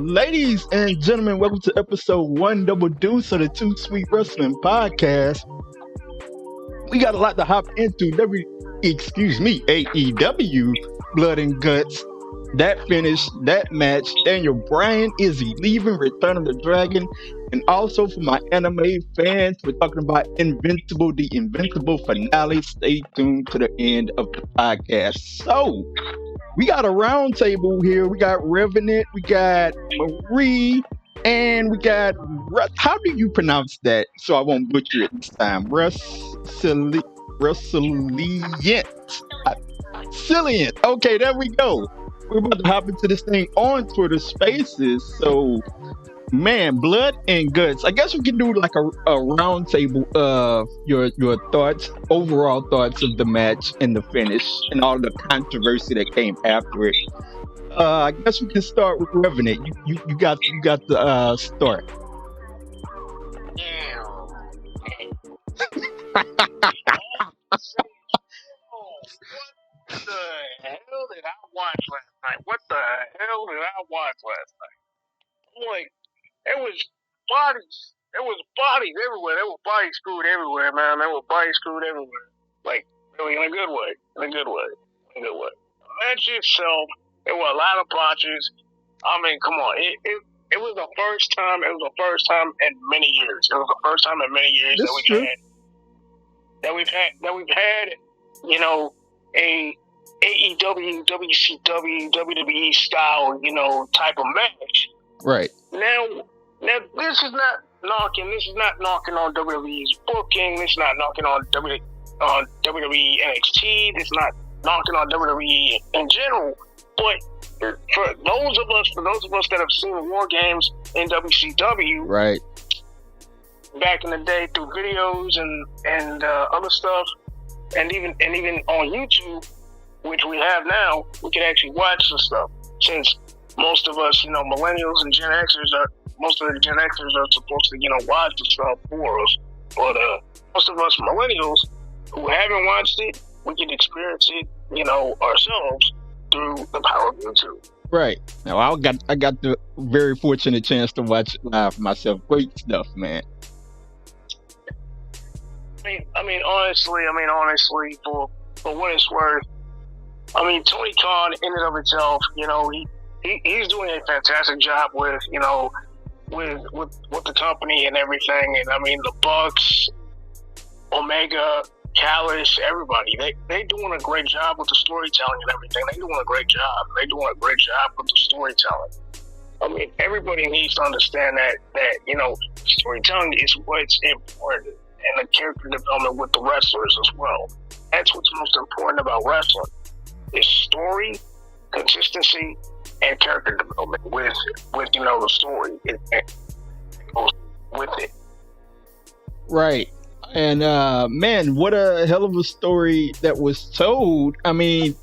Ladies and gentlemen, welcome to episode 122 of the Too Sweet Wrestling Podcast. We got a lot to hop into. AEW Blood and Guts. That finish, that match. Daniel Bryan is he leaving? Return of the Dragon. And also for my anime fans, we're talking about Invincible, the Invincible finale. Stay tuned to the end of the podcast. So, we got a round table here. We got Revenant, we got Marie, and we got how do you pronounce that? So I won't butcher it this time. Russilient. Cilliant. Okay, there we go. We're about to hop into this thing on Twitter Spaces. So, man, Blood and Guts. I guess we can do like a round table of your thoughts, overall thoughts of the match and the finish and all the controversy that came after it. I guess we can start with Revenant. You got the start. What the hell did I watch last night? What the hell did I watch last night? I'm like, there was bodies everywhere. There were bodies screwed everywhere, man. There were bodies screwed everywhere. Like, really, in a good way. The match itself, there were a lot of botches. I mean, come on. It was the first time. It was the first time in many years. It was the first time in many years that we've had, you know, a AEW, WCW, WWE style, you know, type of match. Right. Now this is not knocking on WWE's booking. This is not knocking on WWE NXT. This is not knocking on WWE in general. But for those of us that have seen War Games in WCW, right, back in the day through videos and other stuff, and even on YouTube, which we have now, we can actually watch the stuff. Since most of us, you know, millennials and Gen Xers most of the Gen Xers are supposed to, you know, watch the stuff for us. But most of us millennials who haven't watched it, we can experience it, you know, ourselves through the power of YouTube. Right. Now I got the very fortunate chance to watch it live myself. Great stuff, man. I mean, honestly, for what it's worth, I mean, Tony Khan, in and of itself, you know, he's doing a fantastic job with, you know, with the company and everything. And I mean, the Bucks, Omega, Callis, everybody, they doing a great job with the storytelling and everything. They doing a great job. With the storytelling. I mean, everybody needs to understand that you know, storytelling is what's important, and the character development with the wrestlers as well. That's what's most important about wrestling: is story, consistency, and character development with you know, the story. It goes with it. Right. And man, what a hell of a story that was told. I mean,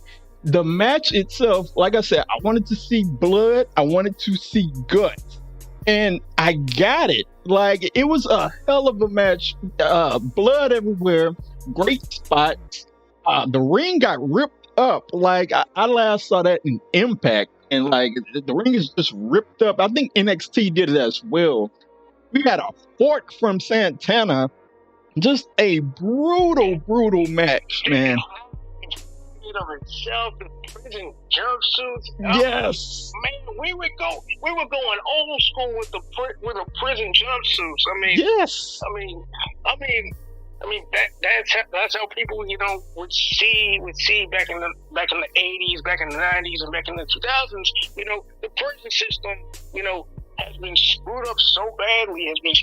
the match itself, like I said, I wanted to see blood, I wanted to see guts, and I got it. Like, it was a hell of a match. Blood everywhere, great spots. The ring got ripped up. Like, I last saw that in Impact, and like, the ring is just ripped up. I think NXT did it as well. We got a fork from Santana. Just a brutal match, man. Of itself, the prison jumpsuits. Yes, man, we were going old school with the prison jumpsuits. I mean, yes. I mean, that's how people, you know, would see back in the 80s, back in the 90s, and back in the 2000s. You know, the prison system, you know, has been screwed up so badly. In this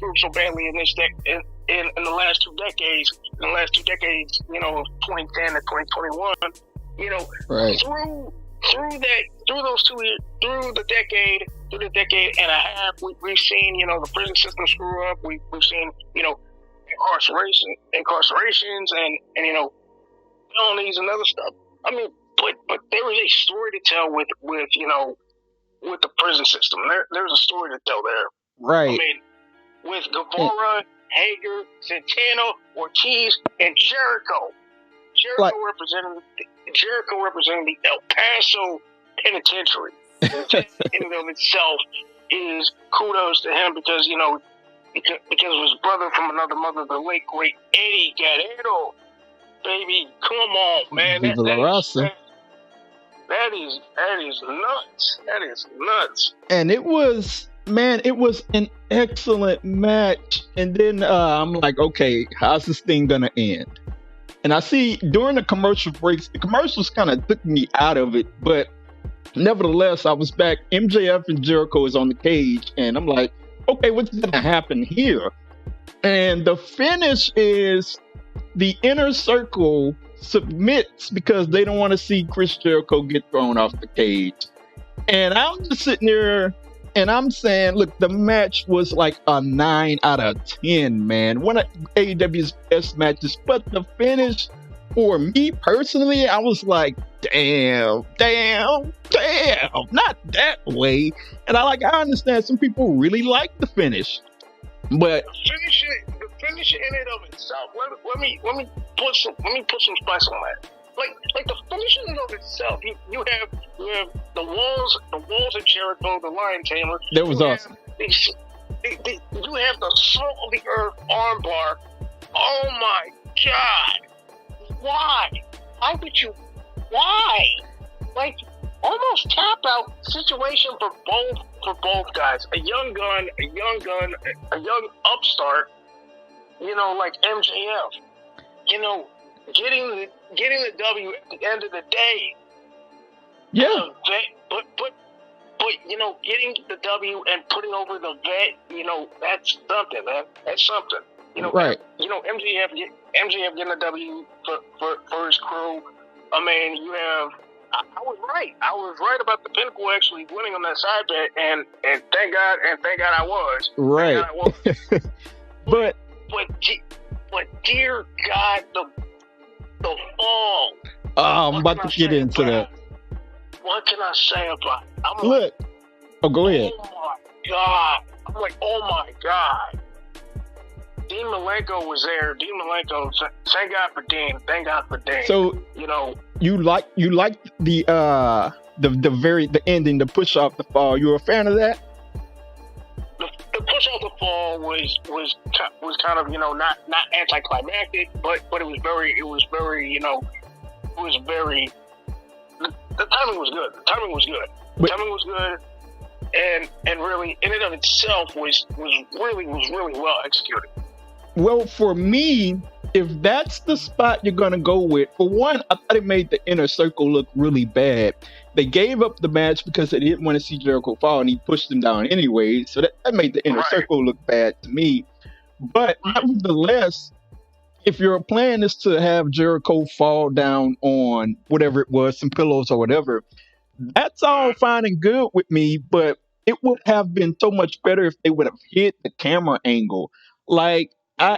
in the last 2 decades. In the last 2 decades, you know, 2010 to 2021. You know, right. through the decade and a half, we've seen, you know, the prison system screw up. We've seen, you know, incarcerations and you know, felonies and other stuff. I mean, but there is a story to tell with you know, with the prison system. There's a story to tell there. Right. I mean, with Guevara, Hager, Santana, Ortiz, and Jericho. Jericho representing the El Paso Penitentiary. In and of itself is kudos to him because, because of his brother from another mother, the late, great Eddie Guerrero. Baby, come on, man. Viva la Raza. That is nuts. That is nuts. And it was an excellent match. And then I'm like, okay, how's this thing gonna end? And I see during the commercial breaks, the commercials kind of took me out of it, but nevertheless, I was back. MJF and Jericho is on the cage, and I'm like, okay, what's gonna happen here? And the finish is the Inner Circle submits because they don't want to see Chris Jericho get thrown off the cage. And I'm just sitting there and I'm saying, look, the match was like a 9 out of 10, man. One of AEW's best matches. But the finish, for me personally, I was like, damn, not that way. And I understand some people really like the finish. But the finish in and of itself. Let me put some spice on that. Like the finish in and of itself. You have the walls of Jericho, the Lion Tamer. That was awesome. You have the salt of the earth armbar. Oh my God! Why? Why would you? Why? Like almost tap out situation for both guys. A young gun, a young upstart. Like MJF. Getting the W at the end of the day. Yeah. But getting the W and putting over the vet, that's something, man. That's something. Right. MJF getting the W for his crew. I mean, you have. I was right. I was right about the Pinnacle actually winning on that side bet, and thank God I was. Right. But dear God, the fall. Oh, I'm about to get into that. What can I say about it? Look. Go ahead. Oh my God. I'm like, oh my God. Dean Malenko was there. Dean Malenko. Thank God for Dean. Thank God for Dean. So you like the ending, the push off the fall. You were a fan of that? The push off the fall was kind of not anticlimactic, but it was very the timing was good. The timing was good. And really in and of itself was really well executed. Well, for me, if that's the spot you're going to go with, for one, I thought it made the Inner Circle look really bad. They gave up the match because they didn't want to see Jericho fall, and he pushed them down anyway. So that made the Inner Circle look bad to me. But nevertheless, if your plan is to have Jericho fall down on whatever it was, some pillows or whatever, that's all fine and good with me, but it would have been so much better if they would have hit the camera angle. Like, I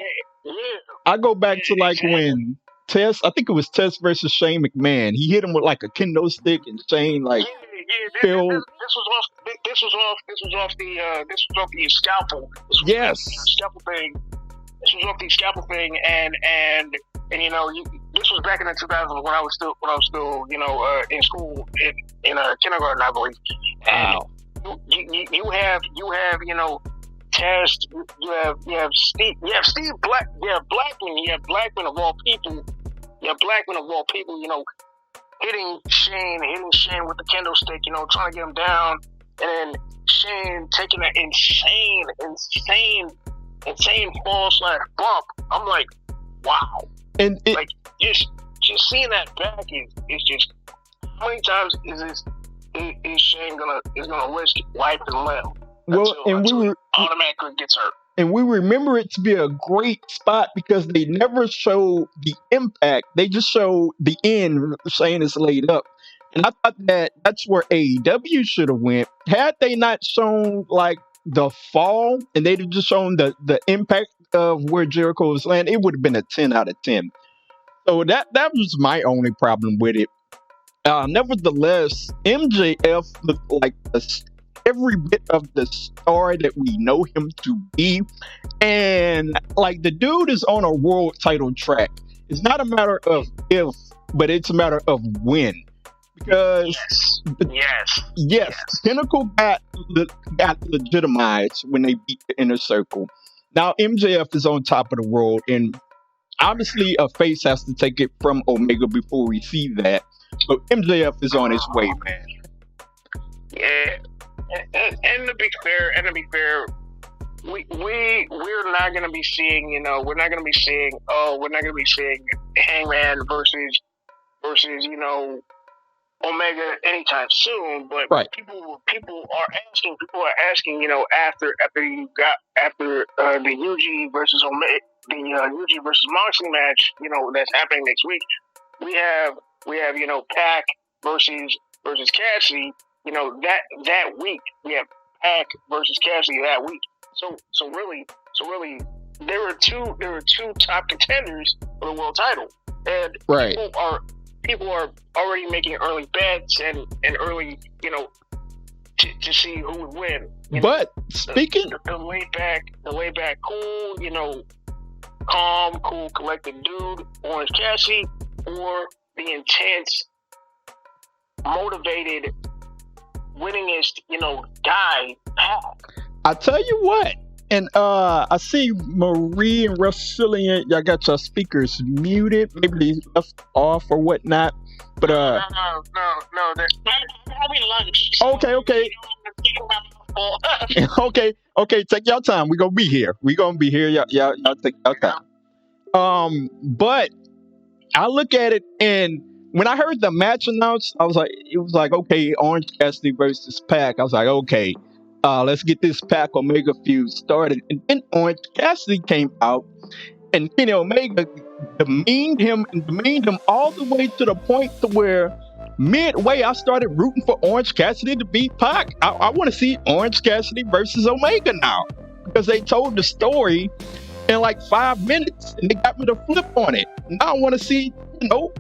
go back to when Tess, I think it was Tess versus Shane McMahon. He hit him with like a kendo stick, and Shane fell. This was off the scalpel. Yes. Scalpel thing. This was off the scalpel thing, and this was back in the 2000s when I was still in school in kindergarten, I believe. Wow. You have Test, you have Steve Black, Blackman of all people, hitting Shane with the kendo stick, trying to get him down, and then Shane taking an insane fall / bump. I'm like, wow. And just seeing that back is just, how many times is Shane gonna risk life and limb? Until automatically gets hurt. And we remember it to be a great spot because they never show the impact. They just show the end. Shane is laid up. And I thought that's where AEW should have went. Had they not shown like the fall and they'd just shown the impact of where Jericho was landing, it would have been a 10 out of 10. So that was my only problem with it. Nevertheless, MJF looked like every bit of the star that we know him to be. And like the dude is on a world title track. It's not a matter of if, but it's a matter of when. because Yes. Pinnacle got legitimized when they beat the Inner Circle. Now MJF is on top of the world, and obviously a face has to take it from Omega before we see that. So MJF is on his way, man. Yeah, and to be fair, we're not gonna be seeing, we're not gonna be seeing Hangman versus Omega anytime soon. But right. people are asking, after the Yuji versus Omega, the Yuji versus Moxley match, that's happening next week. We have Pac versus Cassidy. That week we have Pac versus Cassidy that week. So really, there are two top contenders for the world title, and right. people are already making early bets and early, to see who would win. But speaking the laid back, cool, calm, cool, collected dude, Orange Cassidy, or the intense, motivated, winningest, guy, Pac. I tell you what, and I see Marie and Russillian, y'all got your speakers muted, maybe left off or whatnot. But no, they're having lunch. So okay. okay, take your time. We're gonna be here. Y'all take your time. But I look at it, and when I heard the match announced, it was like, okay, Orange Cassidy versus Pac. I was like, okay, let's get this Pac Omega feud started. And then Orange Cassidy came out, and Kenny Omega demeaned him all the way to the point to where midway I started rooting for Orange Cassidy to beat Pac. I want to see Orange Cassidy versus Omega now, because they told the story in like 5 minutes and they got me to flip on it. Now I want to see,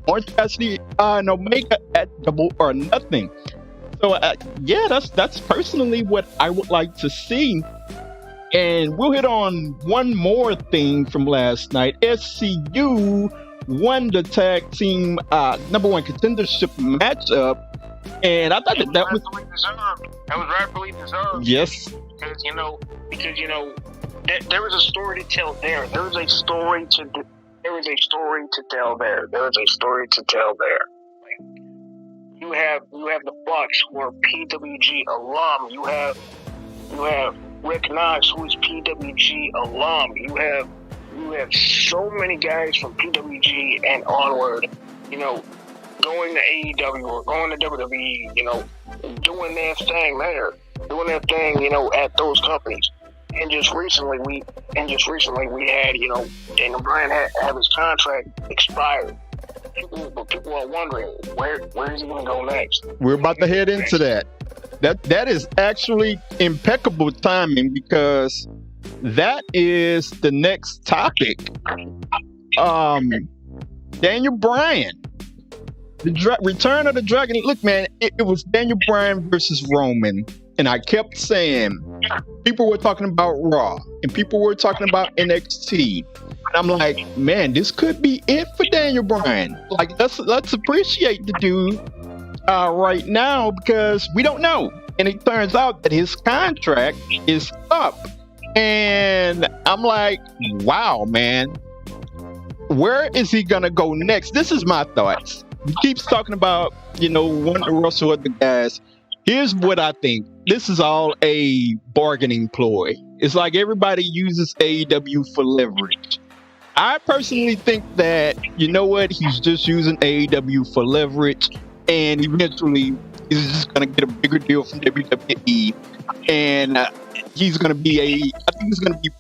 Orange Cassidy and Omega at Double or Nothing. So that's personally what I would like to see. And we'll hit on one more thing from last night. SCU won the tag team number one contendership matchup, and I thought that was deserved. That was rightfully deserved. Yes, because there was a story to tell there. There was a story to tell there. You have the Bucks, who are PWG alum. You have Rick Knox, who is PWG alum. You have so many guys from PWG and onward, going to AEW or going to WWE, doing their thing there, at those companies. And just recently we had, Daniel Bryan have his contract expired. People are wondering where is he going to go next. We're about to head into that. That is actually impeccable timing, because that is the next topic. Daniel Bryan, the return of the Dragon. Look, man, it was Daniel Bryan versus Roman, and I kept saying, people were talking about Raw and people were talking about NXT. And I'm like, man, this could be it for Daniel Bryan. Like, let's appreciate the dude right now, because we don't know. And it turns out that his contract is up. And I'm like, wow, man, where is he gonna go next? This is my thoughts. He keeps talking about, wanting to wrestle with the guys. Here's what I think. This is all a bargaining ploy. It's like everybody uses AEW for leverage. I personally think that, he's just using AEW for leverage, and eventually he's just going to get a bigger deal from WWE, and he's going to be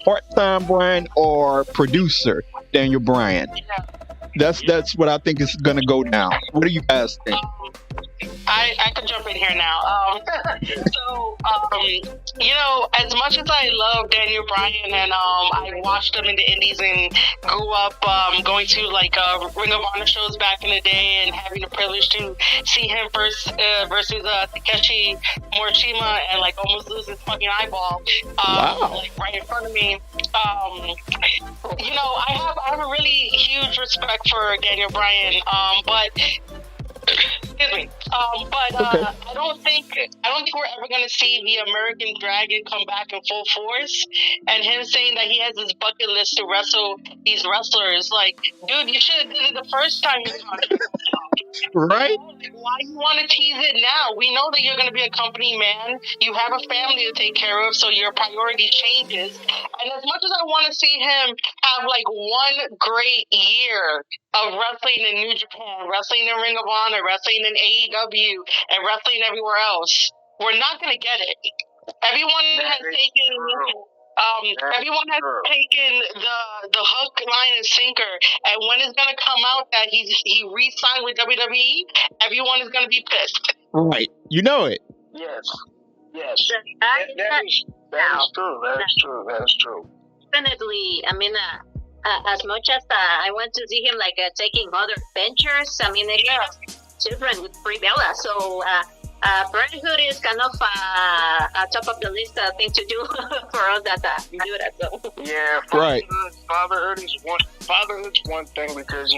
part-time Bryan or producer Daniel Bryan. That's what I think is going to go down. What do you guys think? I can jump in here now. As much as I love Daniel Bryan, and I watched him in the indies and grew up going to Ring of Honor shows back in the day, and having the privilege to see him versus Takeshi Morishima and almost lose his fucking eyeball right in front of me. I have a really huge respect for Daniel Bryan, but Excuse me. But Okay. I don't think we're ever gonna see the American Dragon come back in full force. And him saying that he has his bucket list to wrestle these wrestlers, like, dude, you should have did it the first time you contracted. Right? Like, why you want to tease it now? We know that you're going to be a company man. You have a family to take care of, so your priority changes. And as much as I want to see him have like one great year of wrestling in New Japan, wrestling in Ring of Honor, wrestling in AEW, and wrestling everywhere else, we're not going to get it. Everyone has taken the hook, line, and sinker. And when it's gonna come out that he re-signed with WWE, everyone is gonna be pissed. Right. You know it. Yes. That is true. That is true. Definitely. I mean, as much as I want to see him like taking other ventures, I mean, it's different with Brie Bella. So Parenthood is kind of a top of the list thing to do for us that do that. So. Yeah, right. Fatherhood's one thing because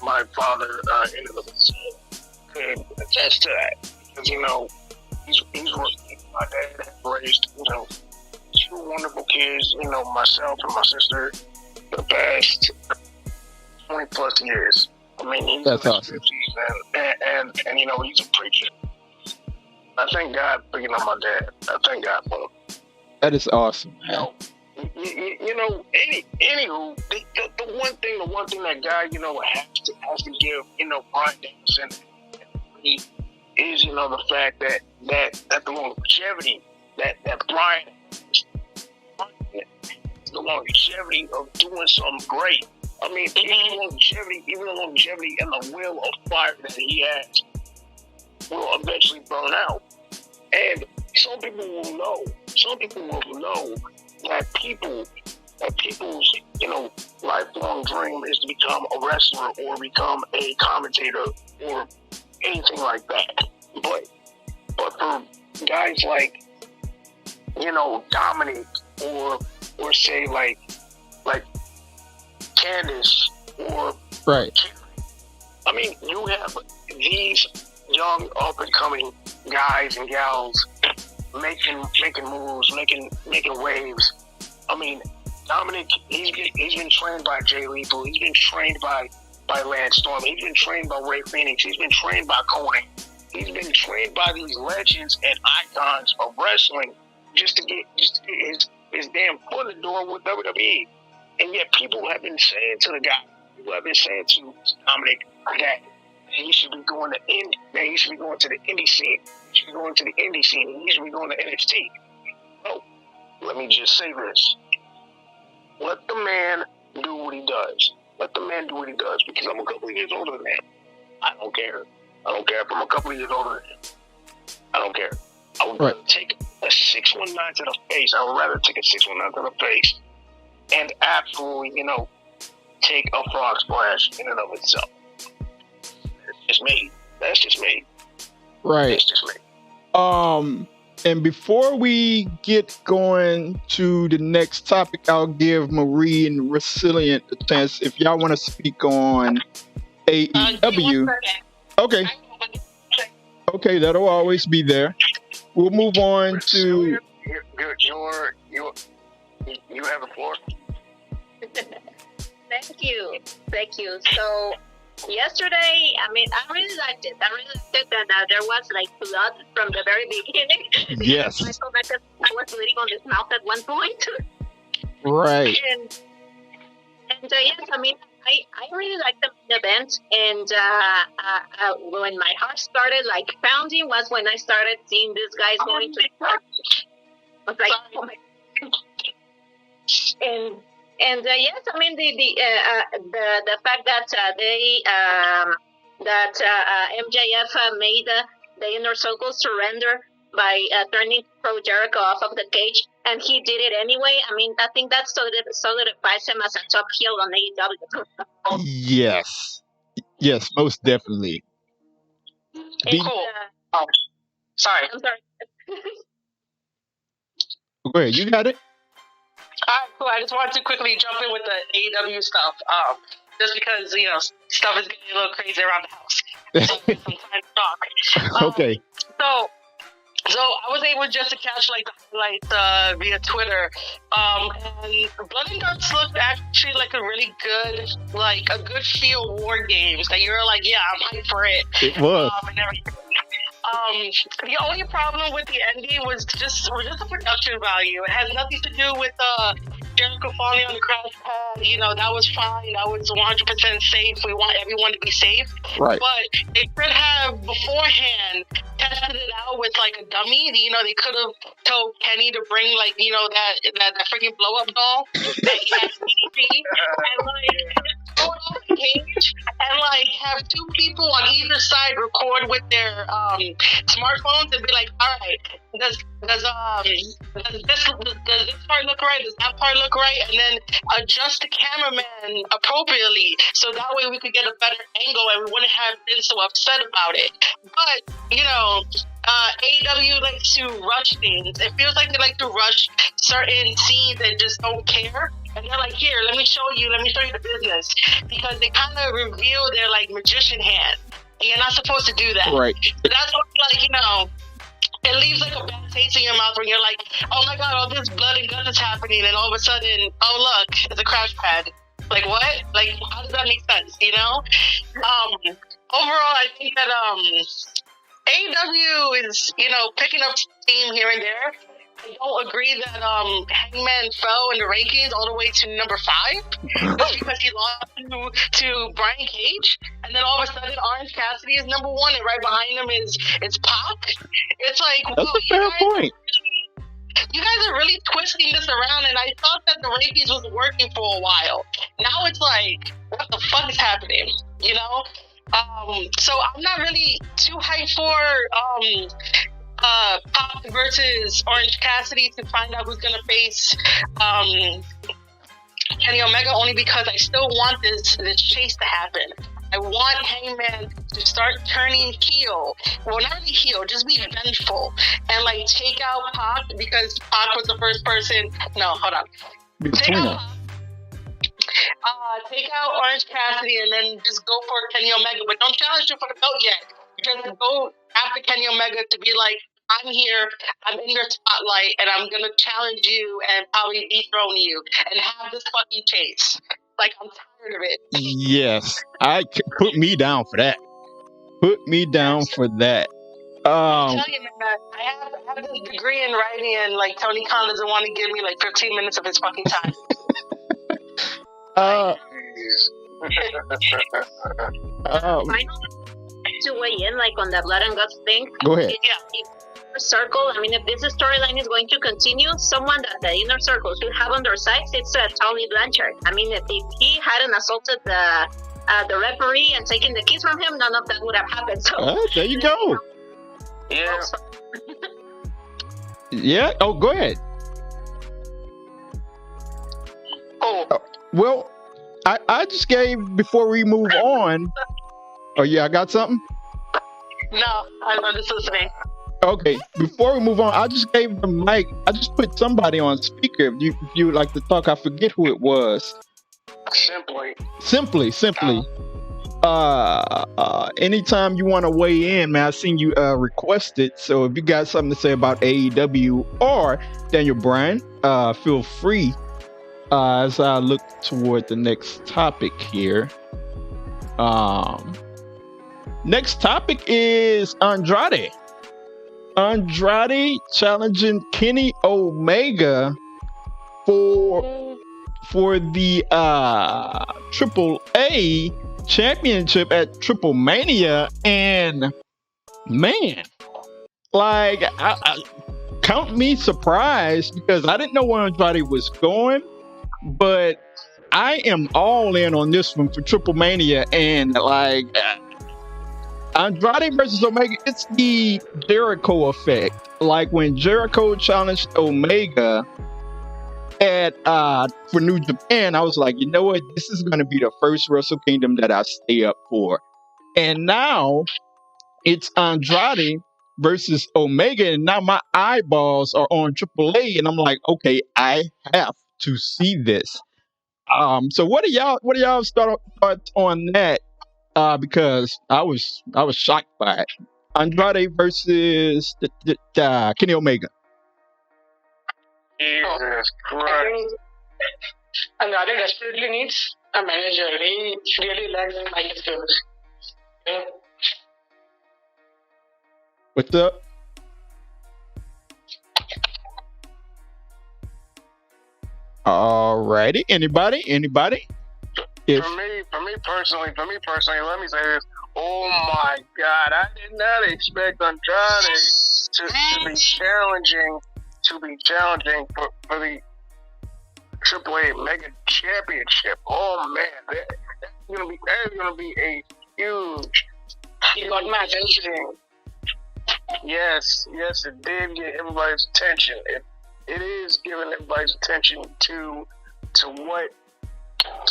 my father ended up could attest to that because he's my dad raised two wonderful kids. Myself and my sister for the past 20 plus years. I mean, that's awesome. And he's a preacher. I thank God for my dad. I thank God for him. That is awesome, man. Anywho, the one thing that God, has to give, Bryan Danielson is, the fact that the longevity that Bryan, the longevity of doing something great. I mean, even the longevity and the will of fire that he has will eventually burn out. And some people will know that people's lifelong dream is to become a wrestler or become a commentator or anything like that. But for guys like Dominic or say like Candace or right. I mean, you have these young up and coming guys and gals making moves, making waves. I mean, Dominic, he's been trained by Jay Lethal. He's been trained by Lance Storm. He's been trained by Ray Phoenix. He's been trained by Conan. He's been trained by these legends and icons of wrestling just to get his damn foot in the door with WWE. And yet people have been saying to Dominic that he should be going to he should be going to the indie scene. He should be going to the indie scene. He should be going to NXT. No, let me just say this. Let the man do what he does. Let the man do what he does because I'm a couple of years older than him. I don't care. If I'm a couple of years older than him. I don't care. I would rather take a 619 to the face. I would rather take a 619 to the face and absolutely, take a frog splash in and of itself. That's just me. Right. That's just me. And before we get going to the next topic, I'll give Marie and Resilient a chance if y'all want to speak on AEW. Okay, that'll always be there. We'll move on to. You have the floor. Thank you. So yesterday, I mean, I really liked it. That there was like blood from the very beginning. Yes. I felt like I was bleeding on his mouth at one point. Right. And yes, I mean, I really liked the main event. And when my heart started like pounding was when I started seeing these guys going to. I was like, oh my. And yes, I mean the fact that MJF made the inner circle surrender by turning Pro Jericho off of the cage, and he did it anyway. I mean, I think that solidifies him as a top heel on AEW. Yes, most definitely. Cool. Sorry. I'm sorry. Go ahead, you got it. All right, cool. I just wanted to quickly jump in with the AEW stuff, just because stuff is getting a little crazy around the house. some time to talk. Okay. So I was able just to catch like the highlights via Twitter. And Blood and Guts looked actually like a really good, like a good feel war games that you're like, yeah, I'm hyped for it. It was. And everything. The only problem with the ending was just the production value. It has nothing to do with Jericho falling on the crash pad. You know, that was fine. That was 100% safe. We want everyone to be safe. Right. But they could have beforehand tested it out with like a dummy. You know, they could have told Kenny to bring like, you know, that freaking blow up doll that he had and like throw it off the cage and like have two people on either side record with their smartphones and be like, all right, does this part look right? Does that part look right? And then adjust the cameraman appropriately so that way we could get a better angle and we wouldn't have been so upset about it. But, you know, AEW likes to rush things. It feels like they like to rush certain scenes and just don't care. And they're like, here, let me show you the business. Because they kind of reveal their, like, magician hand. And you're not supposed to do that. Right. But that's what, like, you know, it leaves, like, a bad taste in your mouth when you're like, oh, my God, all this blood and guts is happening. And all of a sudden, oh, look, it's a crash pad. Like, what? Like, how does that make sense, you know? Overall, I think that AEW is, you know, picking up steam here and there. I don't agree that Hangman fell in the rankings all the way to number 5 just because he lost to Brian Cage, and then all of a sudden Orange Cassidy is number 1, and right behind him is Pac. It's like, that's a fair point. You guys are really twisting this around, and I thought that the rankings was working for a while. Now it's like, what the fuck is happening? You know? So I'm not really too hyped for Pac versus Orange Cassidy to find out who's gonna face Kenny Omega, only because I still want this chase to happen. I want Hangman to start turning heel. Well, not really heel, just be vengeful and like take out Pac, because Pac was the first person. No, hold on. Take out Orange Cassidy and then just go for Kenny Omega, but don't challenge him for the belt yet. Just go after Kenny Omega to be like, I'm here, I'm in your spotlight, and I'm gonna challenge you and probably dethrone you and have this fucking chase. Like, I'm tired of it. Yes, put me down for that. Put me down for that. I'm telling you, man, I have this degree in writing, and like Tony Khan doesn't want to give me like 15 minutes of his fucking time. To weigh in, like on the Blood and Guts thing. Go ahead. Inner circle. I mean, if this storyline is going to continue, someone that the inner circle should have on their sides, it's Tony Blanchard. I mean, if he hadn't assaulted the referee and taken the keys from him, none of that would have happened. So there you go. Yeah. Yeah. Oh, go ahead. Well, I just gave, before we move on. Oh yeah, I got something. No, I'm just listening. Okay, before we move on, I just gave the mic. I just put somebody on speaker. If you would like to talk, I forget who it was. Simply. Anytime you want to weigh in, man, I seen you request it. So if you got something to say about AEW or Daniel Bryan, feel free. As I look toward the next topic here. Next topic is Andrade. Andrade challenging Kenny Omega for the AAA championship at Triple Mania, and man, like I count me surprised, because I didn't know where Andrade was going, but I am all in on this one for Triple Mania. And like Andrade versus Omega, it's the Jericho effect. Like when Jericho challenged Omega at for New Japan, I was like, you know what, this is going to be the first Wrestle Kingdom that I stay up for. And now it's Andrade versus Omega, and now my eyeballs are on AAA, and I'm like, okay, I have to see this. So what are y'all's thoughts on that? because I was shocked by it. Andrade versus Kenny Omega. Jesus Christ. Andrade desperately needs a manager. He really lacks in mic skills. Yeah. What's up? Alrighty. Anybody? If For me personally, let me say this. Oh my God, I did not expect Andrade to be challenging for the AAA Mega Championship. Oh man, that is gonna be a huge. He got my attention. Yes, it did get everybody's attention. It is giving everybody's attention to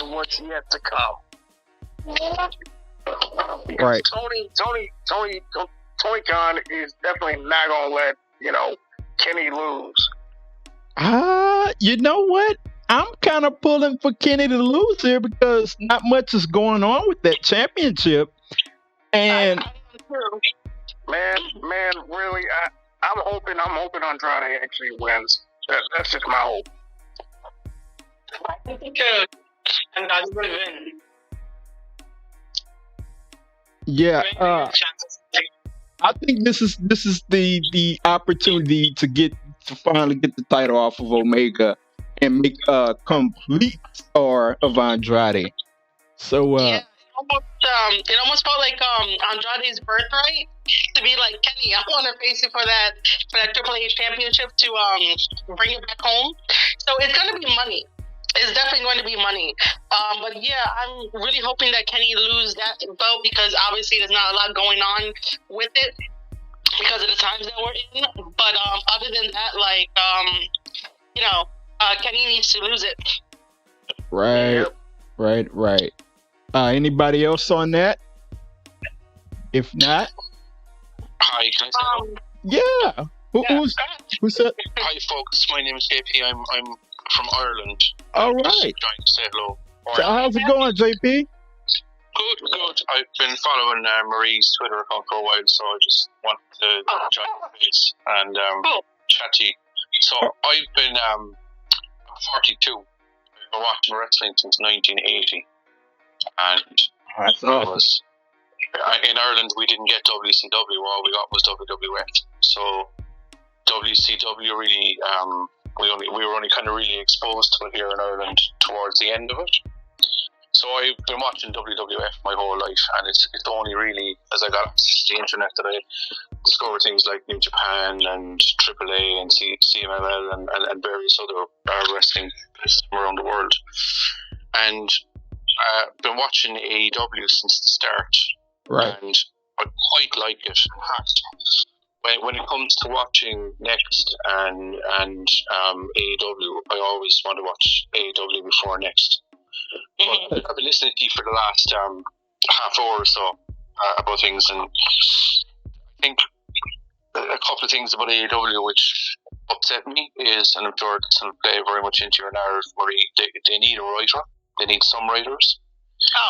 what's yet to come. Right. Tony Khan is definitely not gonna let Kenny lose. You know what? I'm kind of pulling for Kenny to lose here because not much is going on with that championship. And man, really, I'm hoping Andrade actually wins. That's just my hope. I think Andrade will win. yeah, I think this is the opportunity to finally get the title off of Omega and make a complete star of Andrade. So it almost felt like Andrade's birthright to be like, Kenny, I want to face you for that Triple H championship to bring it back home. So it's gonna be money. It's definitely going to be money. But yeah, I'm really hoping that Kenny lose that belt because obviously there's not a lot going on with it because of the times that we're in. But other than that, like Kenny needs to lose it. right. Anybody else on that? If not, Hi, can I say yeah. Who's that? hi, folks? My name is JP. I'm from Ireland. All I'm just right. trying to say hello. So how's it going, JP? Good. I've been following Marie's Twitter account for a while, so I just wanted to join the face and chat to you. So I've been I'm 42. I've been watching wrestling since 1980, and That's I awesome. was in Ireland. We didn't get WCW. All we got was WWF. So WCW really, we were only kind of really exposed to it here in Ireland towards the end of it. So I've been watching WWF my whole life, and it's only really as I got access to the internet that I discovered things like New Japan and AAA and CMLL and various other wrestling places from around the world. And I've been watching AEW since the start, Right. and I quite like it. In fact, when it comes to watching Next and AEW, I always want to watch AEW before Next. But I've been listening to you for the last half hour or so about things, and I think a couple of things about AEW which upset me is, and I'm sure this will play very much into your narrative, Marie, they need a writer. They need some writers.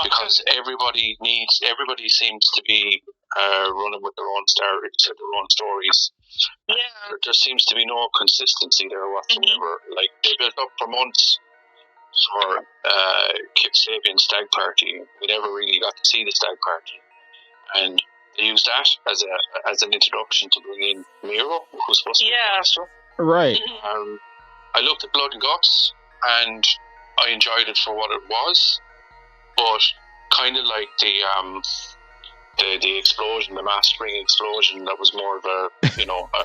Because everybody seems to be running with their own stories. Yeah. There seems to be no consistency there whatsoever. Like they built up for months for Kip Sabian's stag party. We never really got to see the stag party, and they used that as an introduction to bring in Miro, who's supposed to be a master. Right. I looked at Blood and Guts, and I enjoyed it for what it was. But kind of like the explosion, the mass spring explosion, that was more of a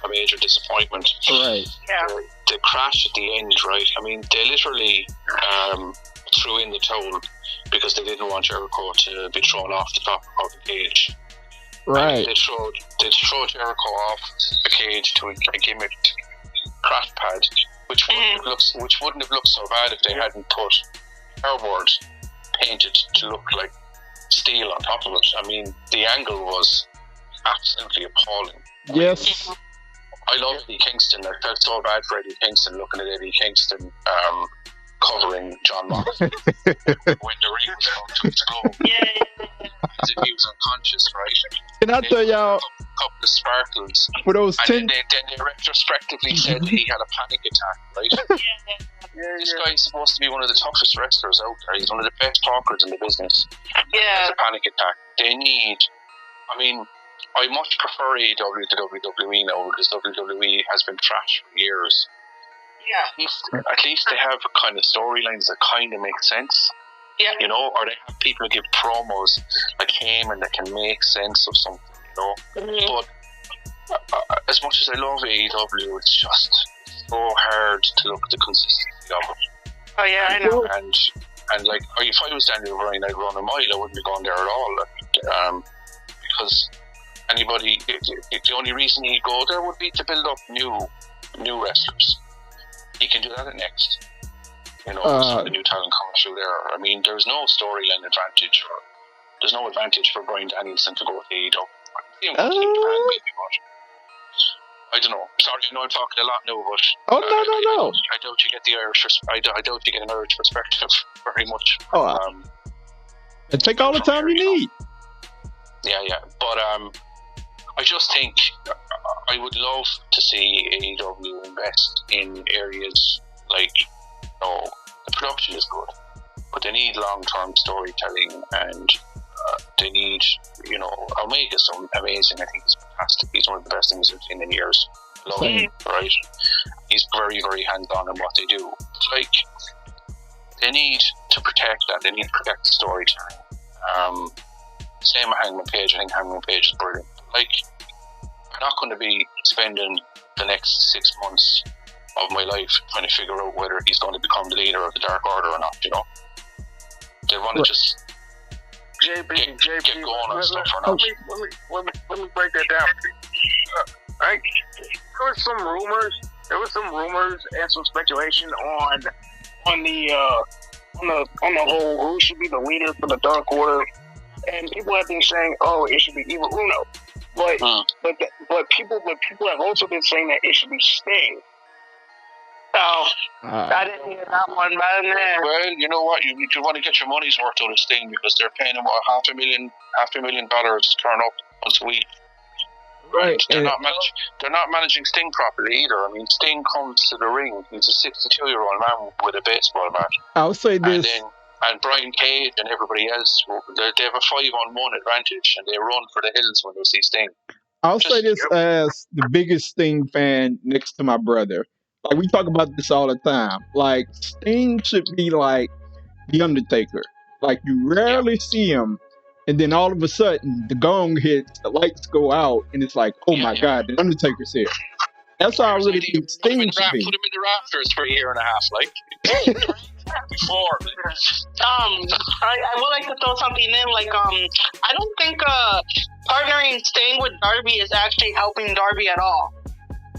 major disappointment. Right. Yeah. The crash at the end, right? I mean, they literally threw in the towel because they didn't want Jericho to be thrown off the top of the cage. Right. They throw Jericho off the cage to a gimmicked crash pad, which wouldn't have looked so bad if they hadn't put cardboard painted to look like steel on top of it. I mean, the angle was absolutely appalling. Yes. I love Eddie Kingston. I felt so bad for Eddie Kingston looking at Eddie Kingston covering John Moxley when the ring was going to explode. Yeah. as if he was unconscious, right? Can I tell y'all, A couple of sparkles, for those and 10, then they retrospectively said that he had a panic attack, right? This guy is supposed to be one of the toughest wrestlers out there. He's one of the best talkers in the business. He has a panic attack. They need, I mean, I much prefer AEW to WWE now because WWE has been trash for years. Yeah. At least they have kind of storylines that kind of make sense. Yeah. You know, or they have people who give promos like him and that can make sense of something, you know. But as much as I love AEW, it's just so hard to look at the consistency of it. Oh yeah, I know. And like, if I was Daniel Bryan, I'd run a mile. I wouldn't be going there at all. Because anybody, the only reason he'd go there would be to build up new wrestlers. He can do that at Next. You know, some of the new talent coming through there. I mean, there's no storyline advantage. There's no advantage for Bryan Danielson to go to AEW. I don't know. Sorry, I know I'm talking a lot now, but no. I doubt you get the Irish. I doubt you get an Irish perspective very much. And take all the time you need. Yeah. But I just think I would love to see AEW invest in areas like, the production is good, but they need long-term storytelling, and they need, Omega's so amazing. I think he's fantastic. He's one of the best things I've seen in years. Love him, right? He's very, very hands-on in what they do. Like, they need to protect that. They need to protect the storytelling. Same with Hangman Page. I think Hangman Page is brilliant. Like, I'm not going to be spending the next 6 months of my life trying to figure out whether he's going to become the leader of the Dark Order or not, you know? They want to just get going on stuff or not. Let me break that down. There was some rumors and some speculation on the whole who should be the leader for the Dark Order, and people have been saying, it should be Evil Uno, but people have also been saying that it should be Sting. I didn't hear that one, man. Well, you know what? You want to get your money's worth out of Sting because they're paying him $500,000 to turn up once a week. Right. They're not managing Sting properly either. I mean, Sting comes to the ring. He's a 62-year-old man with a baseball bat. I'll say this. And Brian Cage and everybody else, they have a 5-on-1 advantage, and they run for the hills when they see Sting. I'll say this as the biggest Sting fan next to my brother. Like, we talk about this all the time. Like, Sting should be like The Undertaker. Like, you rarely see him, and then all of a sudden, the gong hits, the lights go out, and it's like, oh my God, The Undertaker's here. That's how I really think Sting should be. Put him in the rafters for a year and a half, like. Before. I would like to throw something in. Like, I don't think partnering Sting with Darby is actually helping Darby at all.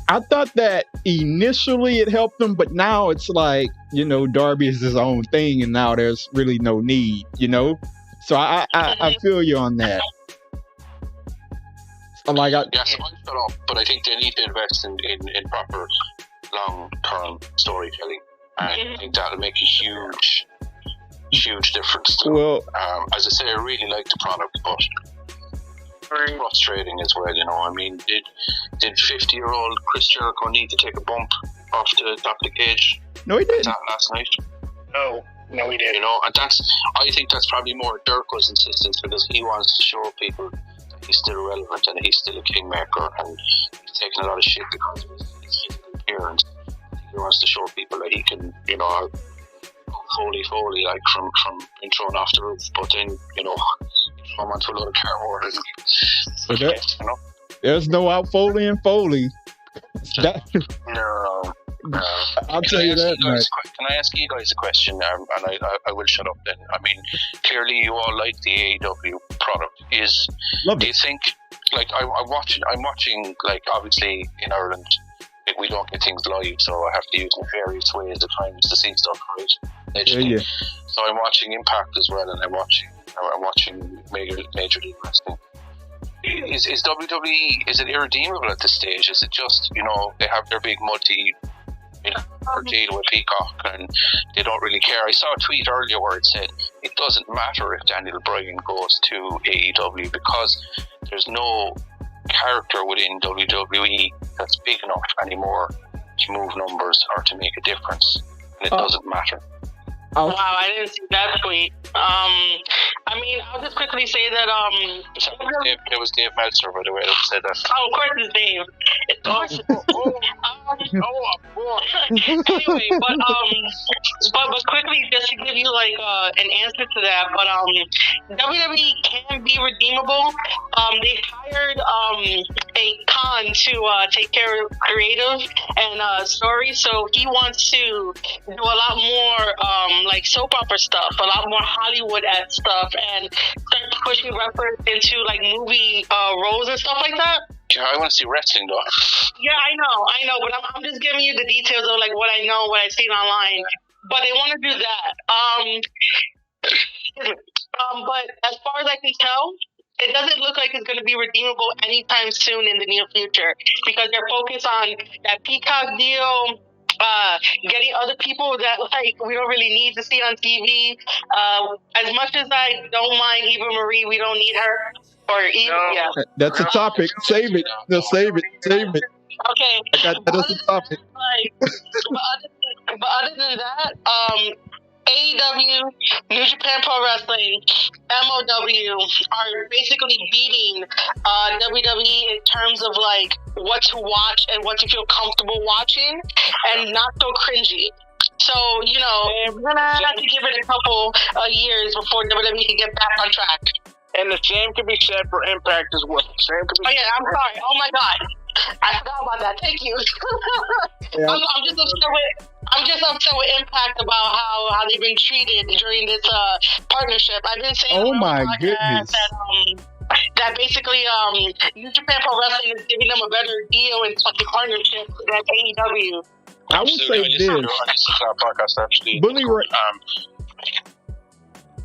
I thought that initially it helped him, but now it's like, Darby is his own thing, and now there's really no need, So I feel you on that. So I shut up, but I think they need to invest in proper long-term storytelling, and I think that'll make a huge difference. Well, as I say, I really like the product, but very frustrating as well. I mean, did 50-year-old Chris Jericho need to take a bump off the cage? No, he didn't. That last night. No, he didn't. And I think that's probably more Jericho's insistence because he wants to show people that he's still relevant and he's still a kingmaker, and he's taking a lot of shit because of his physical appearance. He wants to show people that he can, Foley, like from being thrown off the roof, but then, throw him onto a load of car orders. There's no out Foley and Foley. No. I'll tell you that, man. Can I ask you guys a question? And I will shut up then. I mean, clearly you all like the AEW product. Do you think, like, I'm watching, like, obviously in Ireland, we don't get things live, so I have to use nefarious ways at times to see stuff, right? Yeah. So I'm watching Impact as well, and I'm watching Major League Wrestling. Is WWE, is it irredeemable at this stage? Is it just, they have their big or deal with Peacock, and they don't really care. I saw a tweet earlier where it said it doesn't matter if Daniel Bryan goes to AEW because there's no character within WWE that's big enough anymore to move numbers or to make a difference, and it doesn't matter. Wow, I didn't see that tweet. I mean, I'll just quickly say that It was Dave Meltzer, by the way, that said that. Oh, of course it's Dave. It's awesome. Anyway, but quickly, just to give you like an answer to that, but WWE can be redeemable. They hired a con to take care of creative and story, so he wants to do a lot more like soap opera stuff, a lot more Hollywood-esque stuff, and start pushing reference into like movie roles and stuff like that. Yeah, I want to see wrestling though. Yeah, I know, but I'm just giving you the details of like what I know, what I've seen online. But they want to do that. But as far as I can tell, it doesn't look like it's going to be redeemable anytime soon in the near future because they're focused on that Peacock deal. Getting other people that like we don't really need to see on TV. As much as I don't mind Eva Marie, we don't need her. Or Eva, yeah. That's a topic. Save it. No, save it. Save it. Okay. That's a topic. But other than that, AEW, New Japan Pro Wrestling, MOW are basically beating WWE in terms of like what to watch and what to feel comfortable watching and not so cringy. So, you know, we're going to have to give it a couple years before WWE can get back on track. And the same can be said for Impact as well. Oh, yeah, I'm sorry. Oh, my God. I forgot about that. Thank you. Yeah. I'm just upset with Impact about how they've been treated during this partnership. I've been saying Oh my goodness. that basically New Japan Pro Wrestling is giving them a better deal in fucking partnership than AEW. I would say this. I listened to that podcast actually. Bully Ray.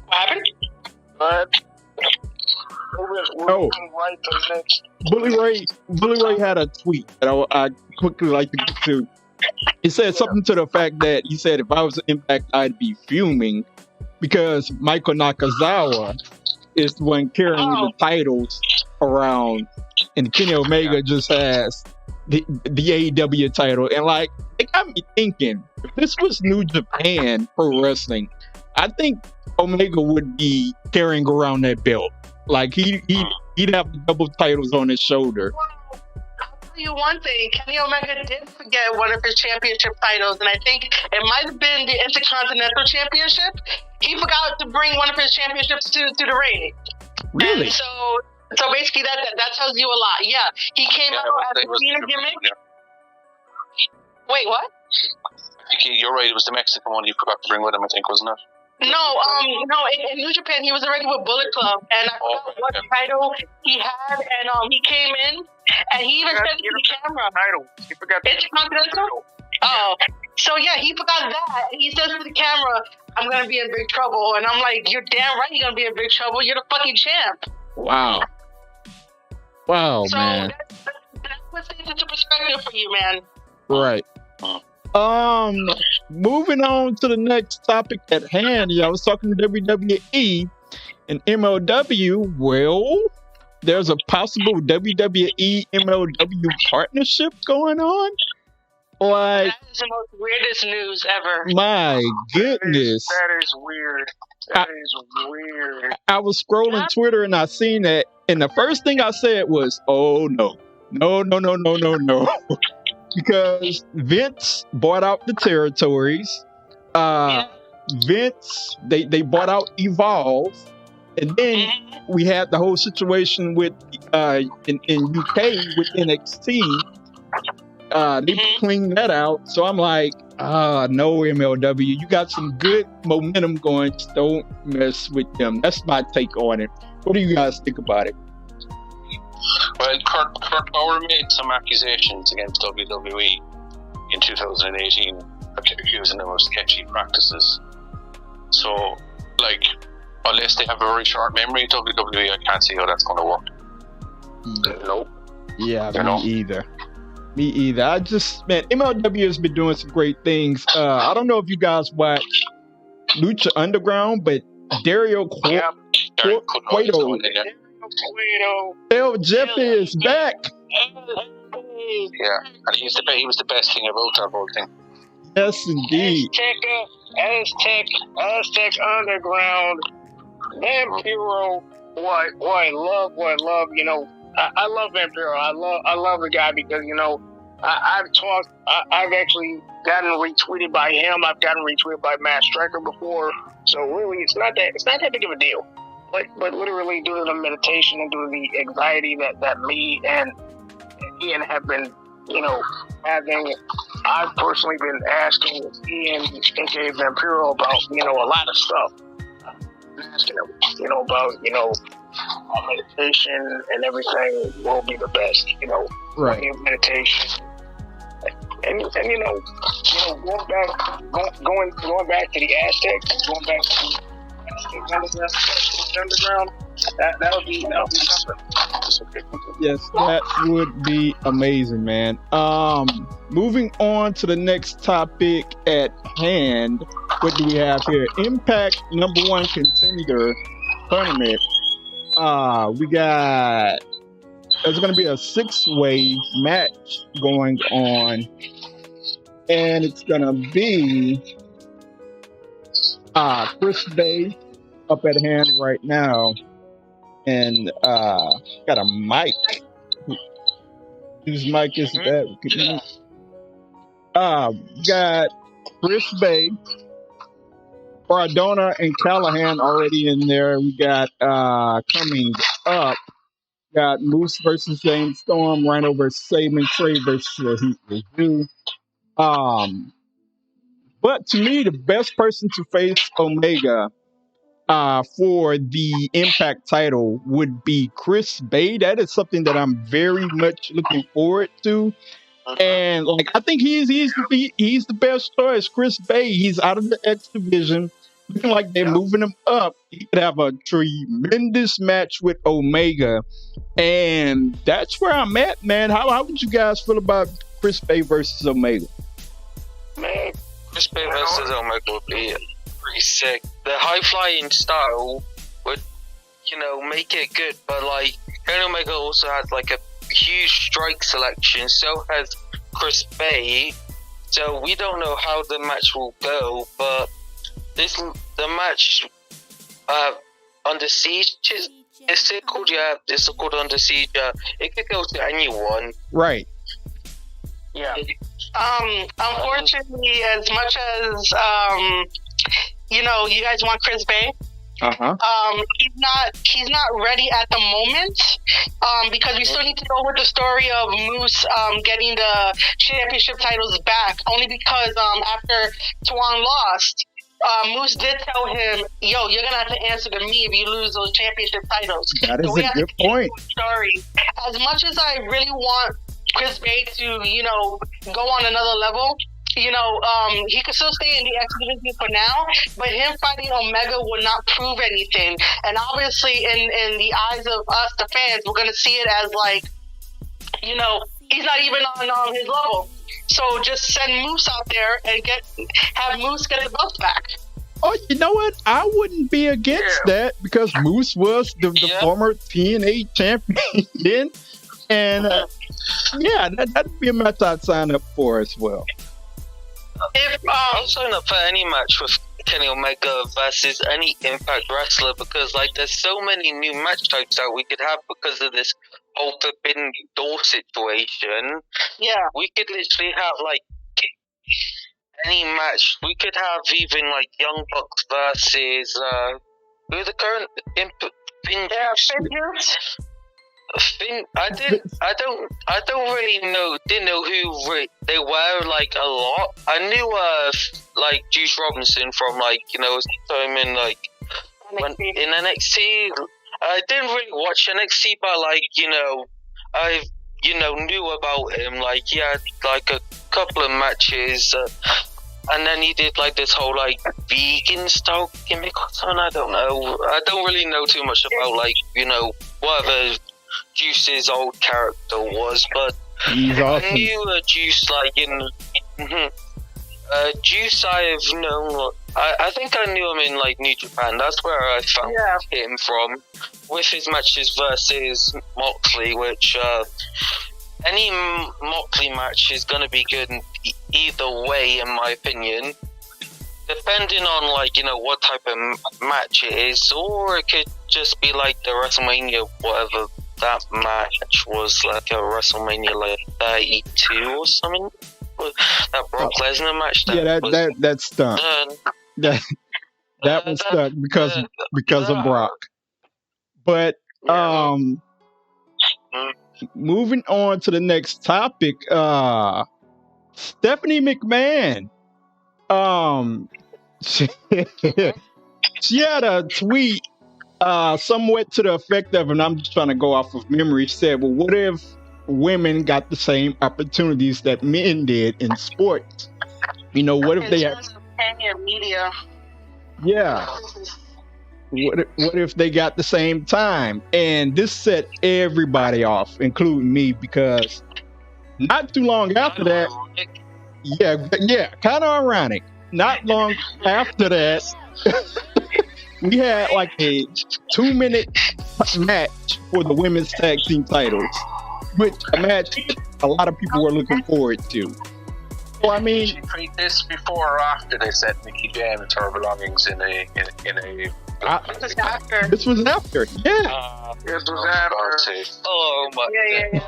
What happened? Bully Ray had a tweet that I quickly like to get to. It said something to the fact that he said if I was an Impact, I'd be fuming because Michael Nakazawa is the one carrying the titles around, and Kenny Omega just has the AEW title. And like, it got me thinking, if this was New Japan Pro Wrestling, I think Omega would be carrying around that belt. Like he'd have the double titles on his shoulder. I'll tell you one thing, Kenny Omega did forget one of his championship titles, and I think it might have been the Intercontinental Championship. He forgot to bring one of his championships to the ring. Really? And so basically that tells you a lot. Yeah, he came out as a Cena gimmick. Yeah. Wait, what? I think you're right. It was the Mexican one he forgot to bring with him, I think, wasn't it? No, in New Japan he was already with Bullet Club, and I forgot what title he had, and he came in, and he even said it to the camera. He forgot the Intercontinental? Oh, so yeah, he forgot that, and he says to the camera, I'm gonna be in big trouble, and I'm like, you're damn right you're gonna be in big trouble, you're the fucking champ. Wow, so man. That puts things into perspective for you, man. Right. Moving on to the next topic at hand. I was talking to WWE and MLW. Well, there's a possible WWE MLW partnership going on. Like, that is the most weirdest news ever. My goodness. That is weird. That is weird. I was scrolling Twitter and I seen that, and the first thing I said was, "Oh no, no." Because Vince bought out the territories. Vince, they bought out Evolve. And then we had the whole situation with in UK with NXT. They cleaned that out. So I'm like, no, MLW. You got some good momentum going. Just don't mess with them. That's my take on it. What do you guys think about it? Well, Kurt Bauer made some accusations against WWE in 2018, accusing them of sketchy practices. So, like, unless they have a very short memory, WWE, I can't see how that's going to work. Nope. Yeah, me either. Me either. I just, man, MLW has been doing some great things. I don't know if you guys watch Lucha Underground, but Dario Cueto, Cueto. El Jefe is back. Yeah, and he was the best thing about that whole thing. Yes, indeed. Aztec Underground, Vampiro. What I love. You know, I love Vampiro. I love the guy because I've actually gotten retweeted by him. I've gotten retweeted by Matt Striker before. So really, it's not that big of a deal. But literally, due to the meditation and due to the anxiety that me and Ian have been, having, I've personally been asking Ian, aka Vampiro, about, a lot of stuff. Asking him, about, meditation and everything will be the best, right. Meditation. And going back to the Aztecs, going back to the Underground, that'll be something. Yes, that would be amazing, man. Moving on to the next topic at hand. What do we have here? Impact #1 contender tournament. We got, there's going to be a 6-way match going on, and it's going to be Chris Bay up at hand right now, and got a mic. Whose mic is that? Got Chris Bay, Cardona, and Callahan already in there. We got coming up, got Moose versus James Storm, Rhino versus Saban, Trey versus Heat Review. But to me, the best person to face Omega for the Impact title would be Chris Bay. That is something that I'm very much looking forward to. And I think he's the best choice. Chris Bay, he's out of the X division, looking like they're moving him up. He could have a tremendous match with Omega, and that's where I'm at, man. How would you guys feel about Chris Bay versus Omega? Man, Chris Bay versus Omega would be pretty sick. The high flying style would, make it good, but Kenny Omega also has a huge strike selection, so has Chris Bay. So we don't know how the match will go, but the match Under Siege is it called? Yeah, it's called Under Siege. It could go to anyone. Right. Yeah. Unfortunately, as much as you guys want Chris Bay, he's not ready at the moment, because we still need to go with the story of Moose getting the championship titles back. Only because after Tuan lost, Moose did tell him, "Yo, you're gonna have to answer to me if you lose those championship titles." That is a good point. Story. As much as I really want Chris Bay to, go on another level, he could still stay in the X division for now, but him fighting Omega would not prove anything. And obviously, in the eyes of us, the fans, we're gonna see it as he's not even on his level. So just send Moose out there and have Moose get the belt back. Oh, you know what? I wouldn't be against that, because Moose was the former TNA champion, and that'd be a match I'd sign up for as well. If I'm signing up for any match with Kenny Omega versus any Impact wrestler, because there's so many new match types that we could have because of this whole Forbidden Door situation. Yeah, we could literally have any match. We could have even Young Bucks versus who are the current I don't really know. Didn't know who they were a lot. I knew Juice Robinson from his time in in NXT. I didn't really watch NXT, but I knew about him. He had a couple of matches, and then he did this whole vegan style gimmick or something. I don't know. I don't really know too much about whatever Juice's old character was, but He's I awesome. knew Juice like in Juice. I've known. I think I knew him in like New Japan. That's where I found him from, with his matches versus Moxley. Which any Moxley match is gonna be good either way, in my opinion. Depending on like what type of match it is, or it could just be like the WrestleMania whatever that match was, like a WrestleMania like 32 or something. That Brock Lesnar match. That stunk. That was stuck because of Brock. But moving on to the next topic, Stephanie McMahon. She had a tweet somewhat to the effect of, and I'm just trying to go off of memory, said, well, what if women got the same opportunities that men did in sports? What if they had media? Yeah. What if they got the same time? And this set everybody off, including me, because not too long after that, kind of ironic. Not long after that, we had like a 2-minute match for the women's tag team titles, which a match a lot of people were looking forward to. Well, I mean, did you tweet this before or after they set Mickey James her belongings in a This was after. This was after, yeah. This was after. Oh my god.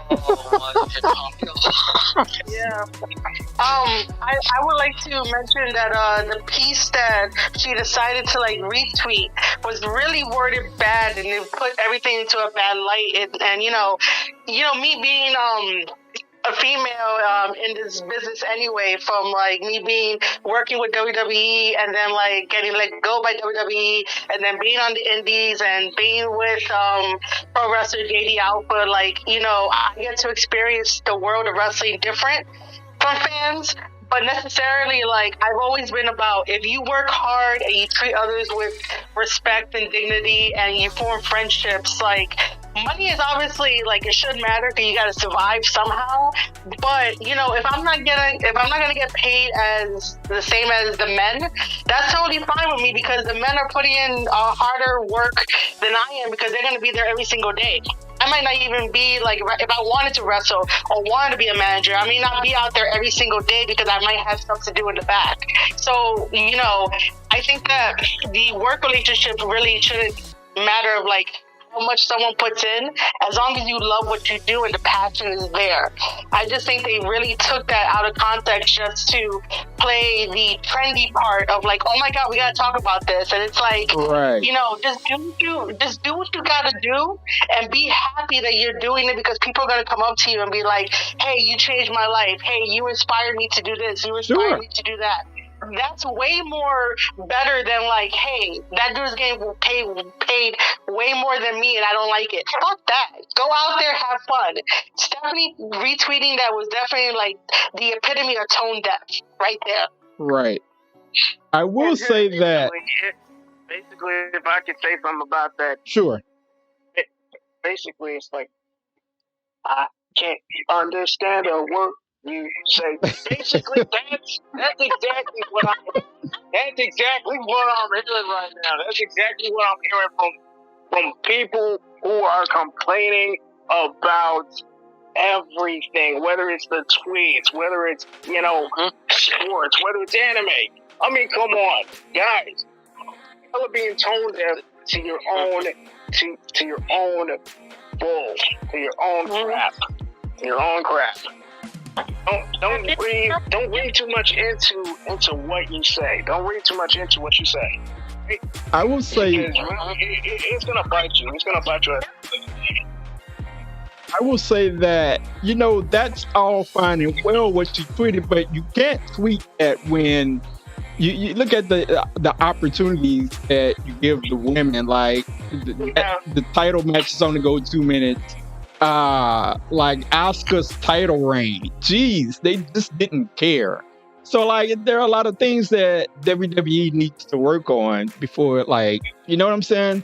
Yeah. I would like to mention that the piece that she decided to like retweet was really worded bad, and it put everything into a bad light. And me being a female in this business anyway, from like me working with WWE and then like getting let go by WWE and then being on the indies and being with pro wrestler JD Alpha, like I get to experience the world of wrestling different from fans. But necessarily, like, I've always been about, if you work hard and you treat others with respect and dignity and you form friendships, like, money is obviously, like, it should matter because you got to survive somehow. But, if I'm not gonna get paid as the same as the men, that's totally fine with me, because the men are putting in harder work than I am, because they're going to be there every single day. I might not even be like, if I wanted to wrestle or wanted to be a manager, I may not be out there every single day because I might have stuff to do in the back. So, I think that the work relationship really shouldn't matter of like how much someone puts in, as long as you love what you do and the passion is there. I just think they really took that out of context just to play the trendy part of like, oh my God, we gotta talk about this. And it's like, right. just do what you gotta do and be happy that you're doing it, because people are gonna come up to you and be like, hey, you changed my life. Hey, you inspired me to do this. You inspired me to do that. That's way more better than like, hey, that dude's getting paid way more than me and I don't like it. Fuck that. Go out there, have fun. Stephanie retweeting that was definitely like the epitome of tone deaf right there. Right. I will say that. Basically, if I could say something about that. Sure. Basically, it's like, I can't understand a word you say. Basically, that's exactly what I'm hearing right now. That's exactly what I'm hearing from people who are complaining about everything, whether it's the tweets, whether it's sports, whether it's anime. I mean, come on, guys. You're being tone deaf to your own bull, to your own crap, Don't read too much into what you say. Don't read too much into what you say. I will say it's gonna bite you. It's gonna bite you. I will say that that's all fine and well what you tweeted, but you can't tweet that when you look at the opportunities that you give the women. Like the title matches only go 2 minutes. Like Asuka's title reign. Jeez, they just didn't care. So like there are a lot of things that WWE needs to work on before, like, you know what I'm saying?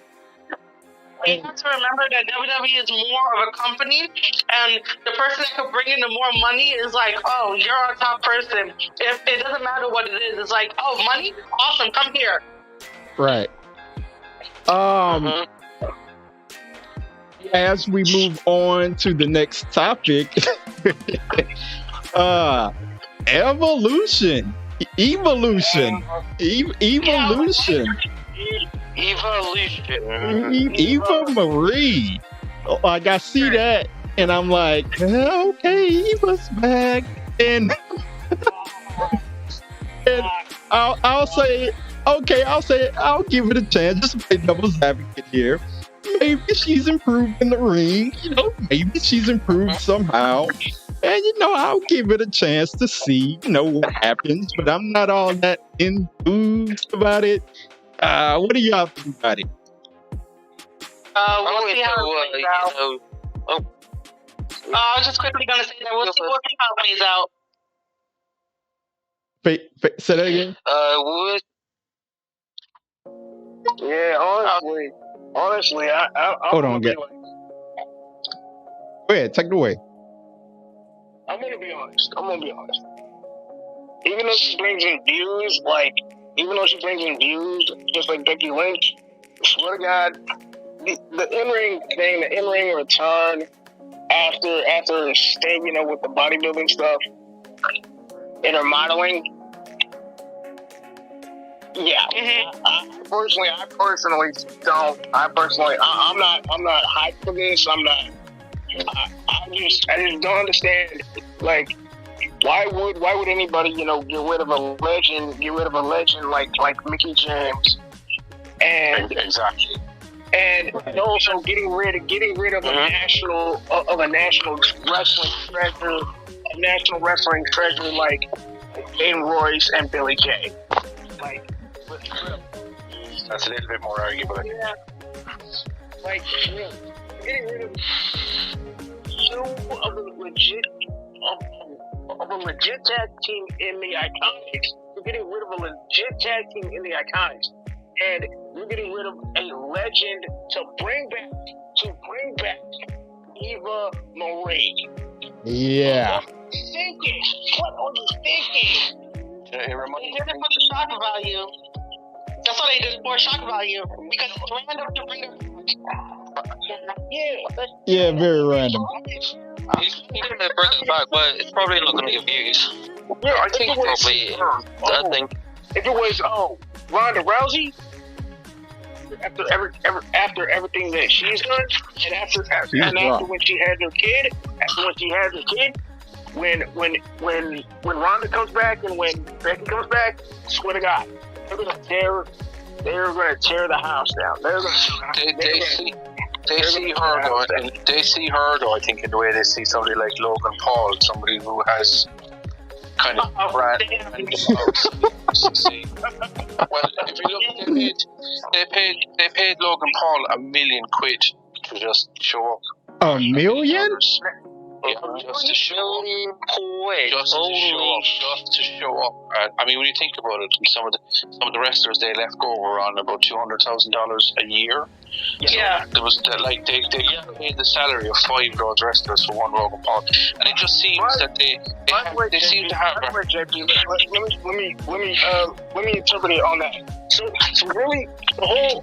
you have to remember that WWE is more of a company, and the person that could bring in the more money is like, oh, you're our top person. If it doesn't matter what it is, it's like, oh, money, awesome, come here. Right. As we move on to the next topic, evolution. Evolution. Eva Marie. Like, I see that, and I'm like, okay, Eva's back. And I'll say, okay, I'll give it a chance. Just play devil's advocate here. Maybe she's improved in the ring. Maybe she's improved somehow. And, I'll give it a chance to see, what happens. But I'm not all that enthused about it. What do y'all think about it? We'll see how it plays out. I was just quickly going to say that we'll see how it plays out. Say that again? Yeah, honestly, I hold on, get. Go ahead, take it away. I'm gonna be honest. Even though she brings in views, just like Becky Lynch, I swear to God, the in-ring thing, the in-ring return after staying, with the bodybuilding stuff and her modeling. Yeah, I personally don't. I'm not hyped for this. I just don't understand. Like, why would anybody, get rid of a legend like Mickey James, and exactly, and also getting rid of a national wrestling treasure like Aiden Royce and Billy Kay. Like, that's a little bit more arguable. Yeah. Like, getting rid of two of a legit tag team in the Iconics. You're getting rid of a legit tag team in the Iconics, and you're getting rid of a legend to bring back Eva Marie. Yeah. What are you thinking? They did it for the shock value. That's what they did it for, shock value. Because it's random to bring it. Yeah, very random. He's going to bring it back, but it's probably not going to get views. Yeah, I think if it was Ronda Rousey, after everything that she's done, and after when she had her kid, when Ronda comes back and when Becky comes back, swear to God, they're gonna tear the house down. They see her though. I think in the way they see somebody like Logan Paul, somebody who has kind of brand. Well, if you look, they paid Logan Paul $1 million to just show up. $1 million? Yeah, just to show up. I mean, when you think about it, some of the wrestlers they left go were on about $200,000 a year. Yeah. So there was they paid the salary of 5 of those wrestlers for one Logan Paul, and it just seems that they seem to have. Let me interpret it on that. So really, the whole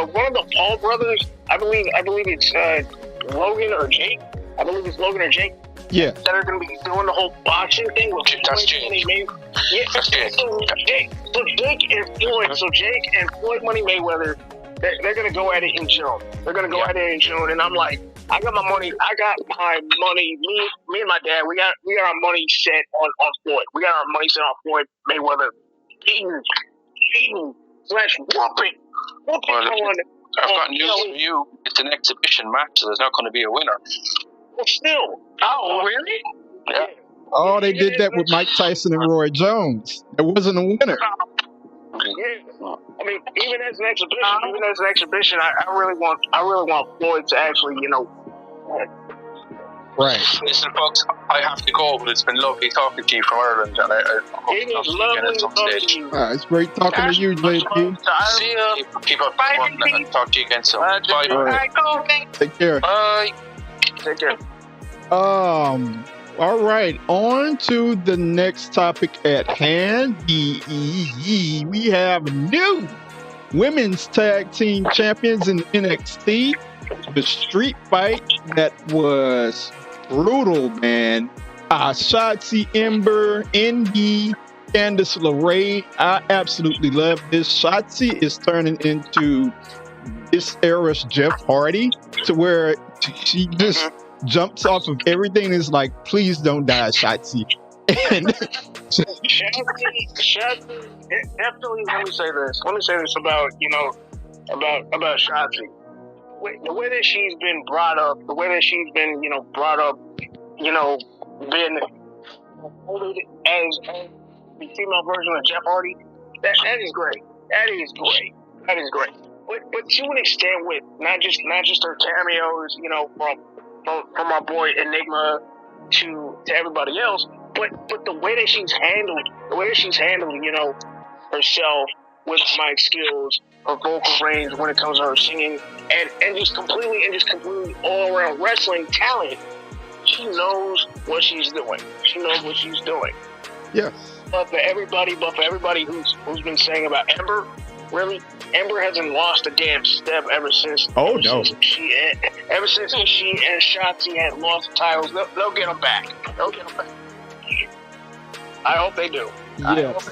one of the Paul brothers, I believe it's Logan or Jake. I believe it's Logan or Jake. Yeah. That are going to be doing the whole boxing thing with that's Jake. Yeah, that's Jake. So Jake and Floyd Money Mayweather, they're going to go at it in June. And I'm like, I got my money. Me and my dad, we got our money set on Floyd. We got our money set on Floyd Mayweather beating / whooping. I've got news for you. It's an exhibition match, so there's not going to be a winner. Well, still. Oh, really? Yeah. Oh, they did that with Mike Tyson and Roy Jones. There wasn't a winner. Yeah. I mean, even as an exhibition, I really want Floyd to actually, Right. Listen, folks, I have to go, but it's been lovely talking to you from Ireland, and I hope It to talk was to you again at some lovely stage. talking to you. It's great talking to you, JP. See ya. Keep up the work, and talk to you again soon. Bye. All right. Go, thanks. Take care. Bye. Take care. All right, on to the next topic at hand. We have new women's tag team champions in NXT. The street fight that was brutal, man. Shotzi, Ember, Indy, Candice LeRae. I absolutely love this. Shotzi is turning into this era's Jeff Hardy, to where she just jumps off of everything and is like, please don't die, Shotzi. And Shotzi, definitely. Let me say this about Shotzi. The way that she's been brought up, been molded as the female version of Jeff Hardy. That is great. That is great. But to an extent, with not just her cameos, from our boy Enigma to everybody else, but the way that she's handled, herself with mic skills, her vocal range when it comes to her singing, and just completely all around wrestling talent. She knows what she's doing. yes. But for everybody who's been saying about Ember, really, Ember hasn't lost a damn step ever since. Ever since she and Shotzi had lost the titles. They'll get them back. I hope they do. Yes.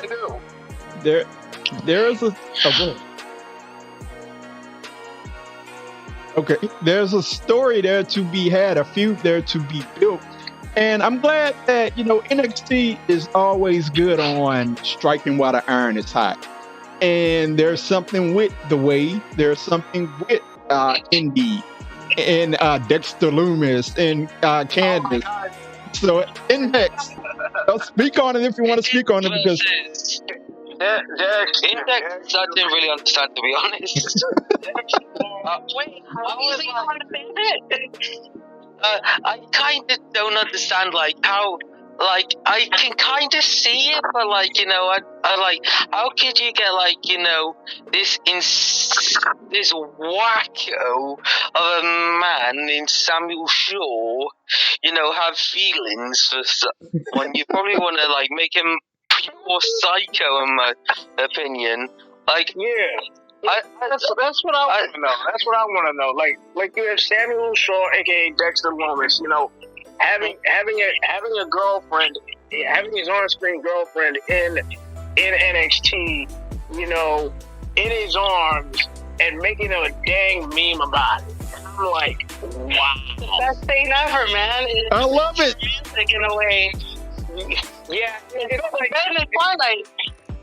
There's a okay. There's a story there to be had, a feud there to be built. And I'm glad that, NXT is always good on striking while the iron is hot. And there's something with the Wade. There's something with Indy and Dexter Loomis and Candice. So Index, speak on it if you want to speak on it, because Index, I didn't really understand, to be honest. Wait, how do you understand it? I kind of don't understand, how, I can kind of see it, but, I how could you get, this wacko of a man in Samuel Shaw, have feelings for someone? You probably want to, make him pure psycho, in my opinion. That's what I want to know. That's what I want to know. Like you have Samuel Shaw, aka Dexter Loomis. Having a girlfriend, having his on-screen girlfriend in NXT. In his arms and making a dang meme about it. I'm like, wow. Best thing ever, man. I love it. Music in a way. Yeah, it's like better than Twilight.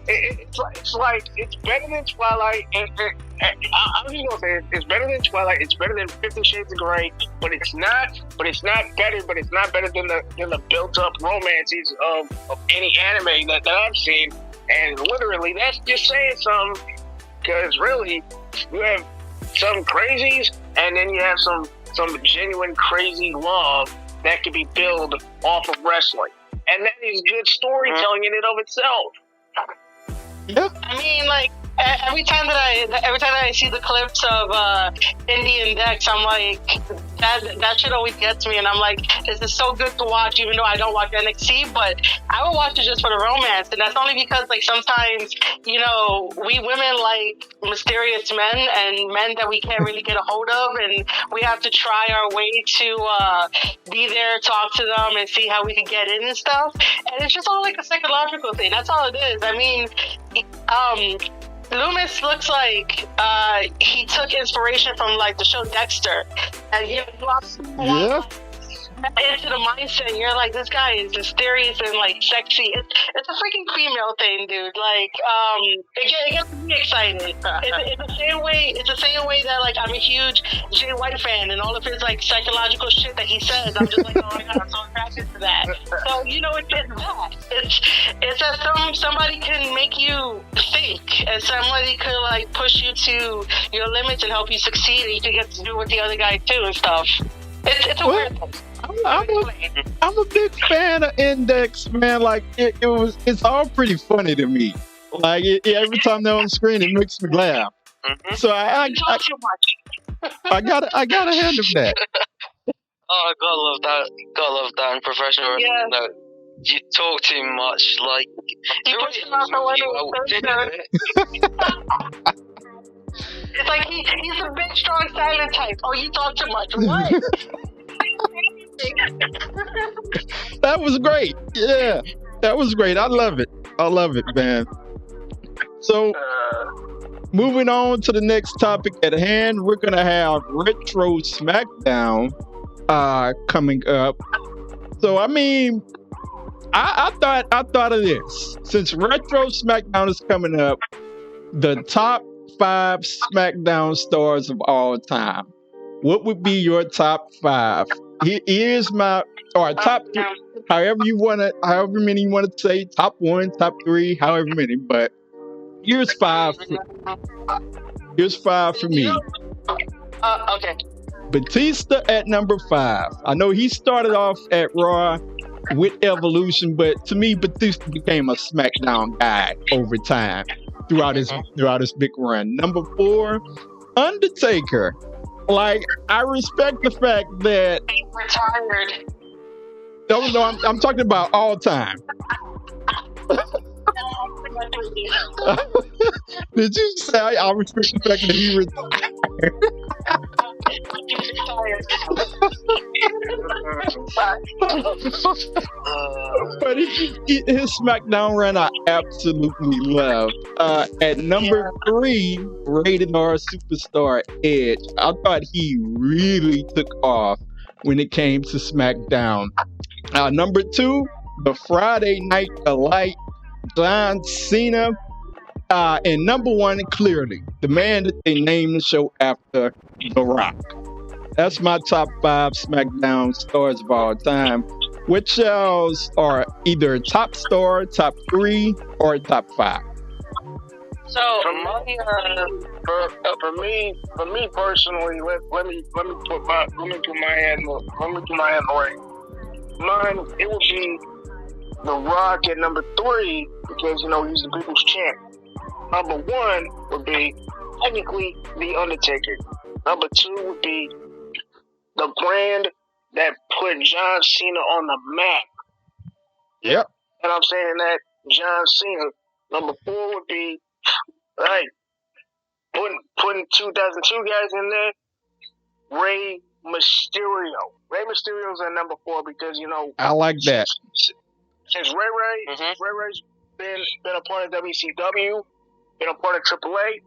It's better than Twilight. I'm just gonna say it's better than Twilight. It's better than 50 Shades of Grey, but it's not better. But it's not better than the built-up romances of any anime that I've seen. And literally, that's just saying something. Because really, you have some crazies, and then you have some genuine crazy love that can be built off of wrestling, and that is good storytelling in and of itself. Yeah. I mean, every time that I see the clips of Indy and Dex, I'm like, that shit always gets me, and I'm like, this is so good to watch, even though I don't watch NXT, but I will watch it just for the romance, and that's only because sometimes we women like mysterious men and men that we can't really get a hold of, and we have to try our way to be there, talk to them, and see how we can get in and stuff, and it's just all a psychological thing. That's all it is. I mean, Loomis looks like he took inspiration from the show Dexter, and he lost into the mindset. And you're like, this guy is mysterious and sexy. It's a freaking female thing, dude. It gets me excited. It's the same way that I'm a huge Jay White fan, and all of his psychological shit that he says, I'm just like, oh my god, I'm so attracted to that. So it's that somebody can make you think, and somebody could push you to your limits and help you succeed, and you can get to do with the other guy too and stuff. It's a Well, weird thing. I'm a big fan of Index, man. Like it's all pretty funny to me. Like every time they're on screen, it makes me laugh. Mhm. So I Too much. gotta hand him that. Oh, I gotta love that. Gotta love that in professional Yeah. wrestling. No, you talk too much. Like, He pushed him out the window. It's like he's a big, strong, silent type. Oh, you talk too much. What? That was great. Yeah, that was great. I love it, man. So, moving on to the next topic at hand, we're gonna have Retro SmackDown coming up. So, I mean, I thought of this. Since Retro SmackDown is coming up, the top 5 SmackDown stars of all time. What would be your top 5? Here's my top 3, however many you want to say, top 1, top 3, however many. But here's 5. Here's 5 for me. Okay. Batista at number 5. I know he started off at Raw with Evolution, but to me, Batista became a SmackDown guy over time throughout his big run. Number 4, Undertaker. Like, I respect the fact that He retired. no, I'm talking about all time. Did you say I respect the fact that he retired? But his SmackDown run, I absolutely love. At number 3, rated R superstar Edge. I thought he really took off when it came to SmackDown. Number 2, the Friday Night Delight, John Cena. And number 1, clearly, the man that they named the show after, The Rock. That's my top 5 SmackDown stars of all time. Which y'all's are either top star, top 3, or top 5? So For me personally, let me put my hand in the ring. Mine, it would be The Rock at number 3 because he's the People's Champ. Number 1 would be technically The Undertaker. Number 2 would be the brand that put John Cena on the map. Yep. And I'm saying that John Cena. Number 4 would be putting 2002 guys in there. Rey Mysterio. Rey Mysterio's at number 4 because I like that. Since Ray's been a part of WCW, been a part of AAA.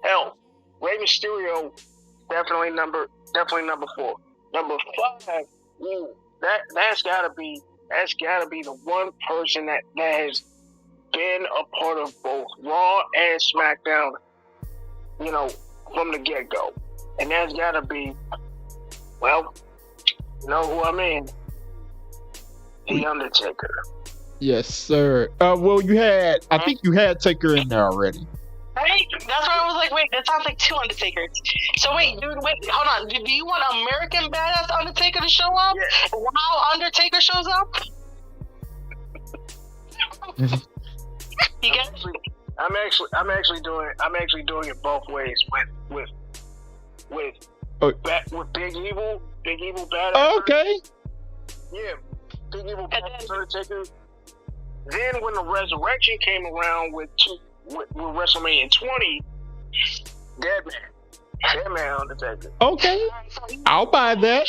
Hell, Rey Mysterio definitely number 4. Number 5, that's gotta be the one person that has been a part of both Raw and SmackDown, from the get go, and that's gotta be, well, you know who I mean, The Undertaker. Yes, sir. Well, I think you had Taker in there already. Right? That's why I was like, wait, that sounds like 2 Undertakers. So wait, hold on. Do you want American Badass Undertaker to show up while Undertaker shows up? You get it? I'm actually doing it both ways with Big Evil Badass. Okay. Yeah, Big Evil Badass Undertaker. Then when the Resurrection came around with WrestleMania 20, Dead Man Undertaker. Okay, I'll buy that.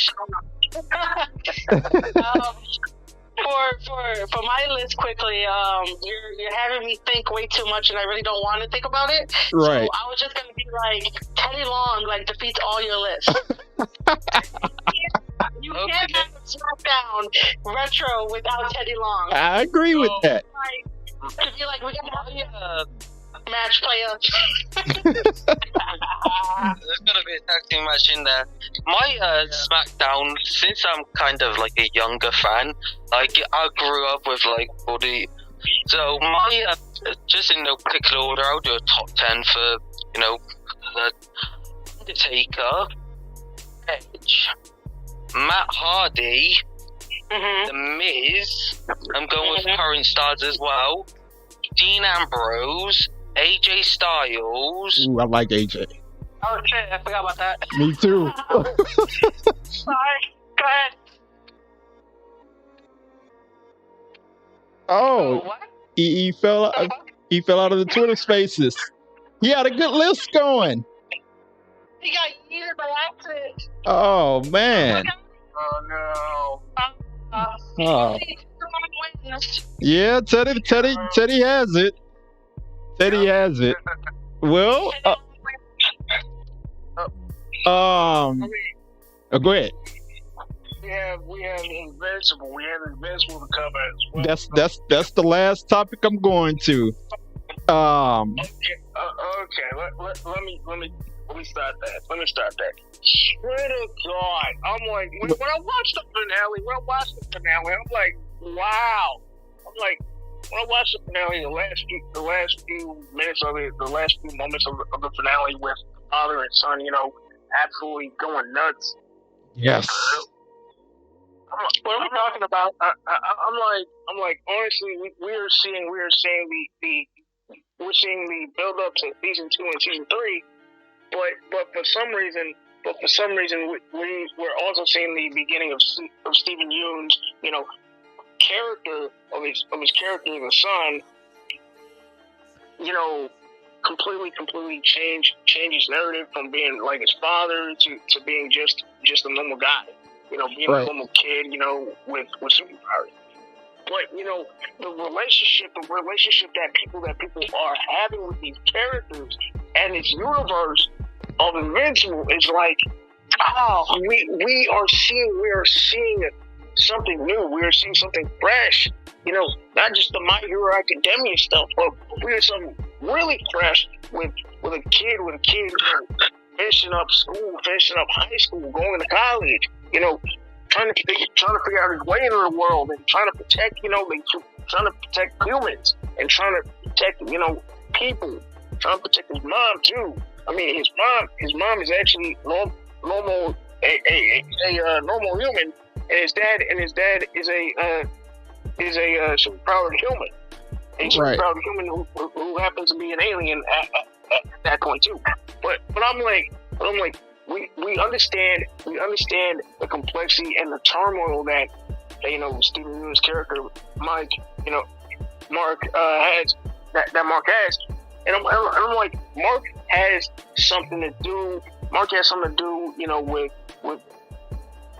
For my list quickly, you're having me think way too much, and I really don't want to think about it. Right. So I was just gonna be like, Teddy Long defeats all your lists. You can't have a SmackDown retro without Teddy Long. I agree with that. To be like, we got a match player. There's gonna be a tag team match in there. My SmackDown, since I'm kind of like a younger fan, I grew up with Buddy. So my just in no particular order, I'll do a top 10 for the Undertaker, Edge, Matt Hardy, Mm-hmm. The Miz. I'm going with current stars as well. Dean Ambrose, AJ Styles. Ooh, I like AJ. Oh shit, I forgot about that. Me too. Sorry. Go ahead. Oh, What? he fell out of the Twitter Spaces. He had a good list going. He got yeeted by accident. Oh man. Oh no. Oh. Yeah, Teddy has it. Teddy has it. Well, go ahead. We have Invincible. We have Invincible to cover as well. That's the last topic I'm going to. Okay. Let me start that. Swear to God, I'm like when I watched the finale. I'm like, wow. I'm like, when I watched the finale, the last few minutes of it, the last few moments of the finale with father and son, absolutely going nuts. Yes. What are we talking about? I'm like, honestly, we're seeing the build up to season 2 and season 3, but for some reason, we're also seeing the beginning of Stephen Yeun's, character of his character as a son, completely change his narrative from being like his father to being just a normal guy, being right. a normal kid, with superpowers. But the relationship that people are having with these characters and this universe of Invincible is like, we are seeing something new. We are seeing something fresh. Not just the My Hero Academia stuff, but we are something really fresh with a kid, finishing up school, finishing up high school, going to college. Trying to figure out his way into the world and trying to protect, trying to protect humans and trying to protect, people. Trying to protect his mom too. I mean, his mom is actually normal, a normal human, and his dad is a superpowered human. A superpowered human who happens to be an alien at that point too. But I'm like. We understand the complexity and the turmoil that Stephen Yeun's character Mark has, that Mark has, and I'm like, Mark has something to do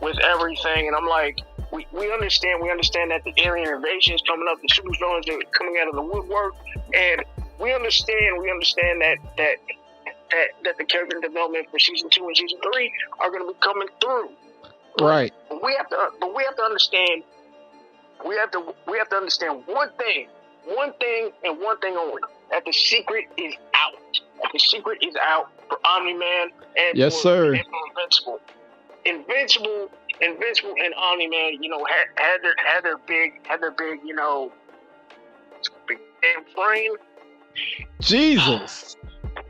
with everything, and I'm like, we understand that the alien invasion is coming up, the supervillains are coming out of the woodwork, and we understand that the character development for season 2 and season 3 are going to be coming through. Right. But we have to understand. We have to understand one thing and one thing only. That the secret is out. That the secret is out for Omni-Man and yes, for Invincible. Invincible and Omni-Man, had their big, big damn frame. Jesus.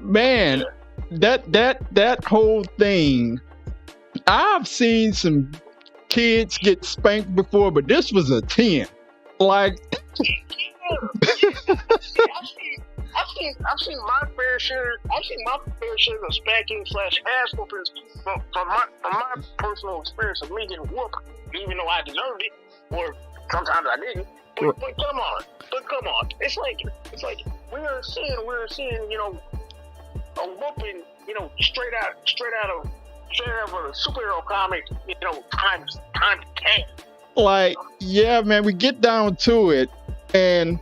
Man, that whole thing, I've seen some kids get spanked before, but this was a 10. Like, I've seen my fair share of spanking / ass whoopings from my personal experience of me getting whooped, even though I deserved it, or sometimes I didn't. But come on, it's like we are seeing, a whooping, straight out of a superhero comic, times 10. Like, yeah, man, we get down to it, and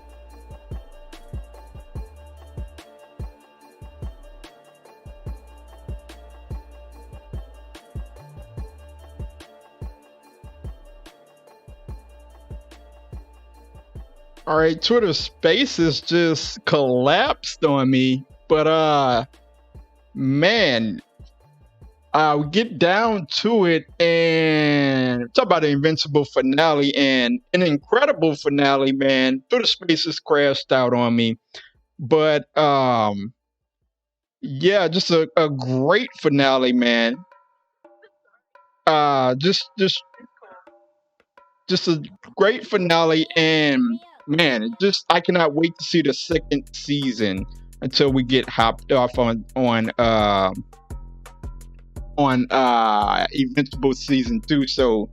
all right, Twitter Spaces just collapsed on me, but man, I'll get down to it and talk about the Invincible finale, and an incredible finale, man. Twitter Spaces crashed out on me, but yeah, just a great finale, man. Just a great finale, and man, I cannot wait to see the second season until we get hopped off on Invincible season 2. So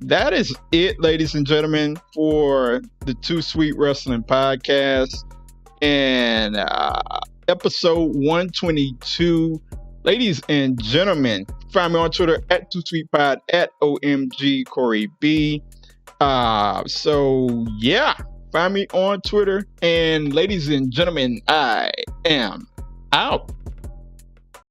that is it, ladies and gentlemen, for the Too Sweet Wrestling podcast and episode 122. Ladies and gentlemen, find me on Twitter at Too Sweet Pod, at OMG Corey B. So yeah, find me on Twitter. And ladies and gentlemen, I am out.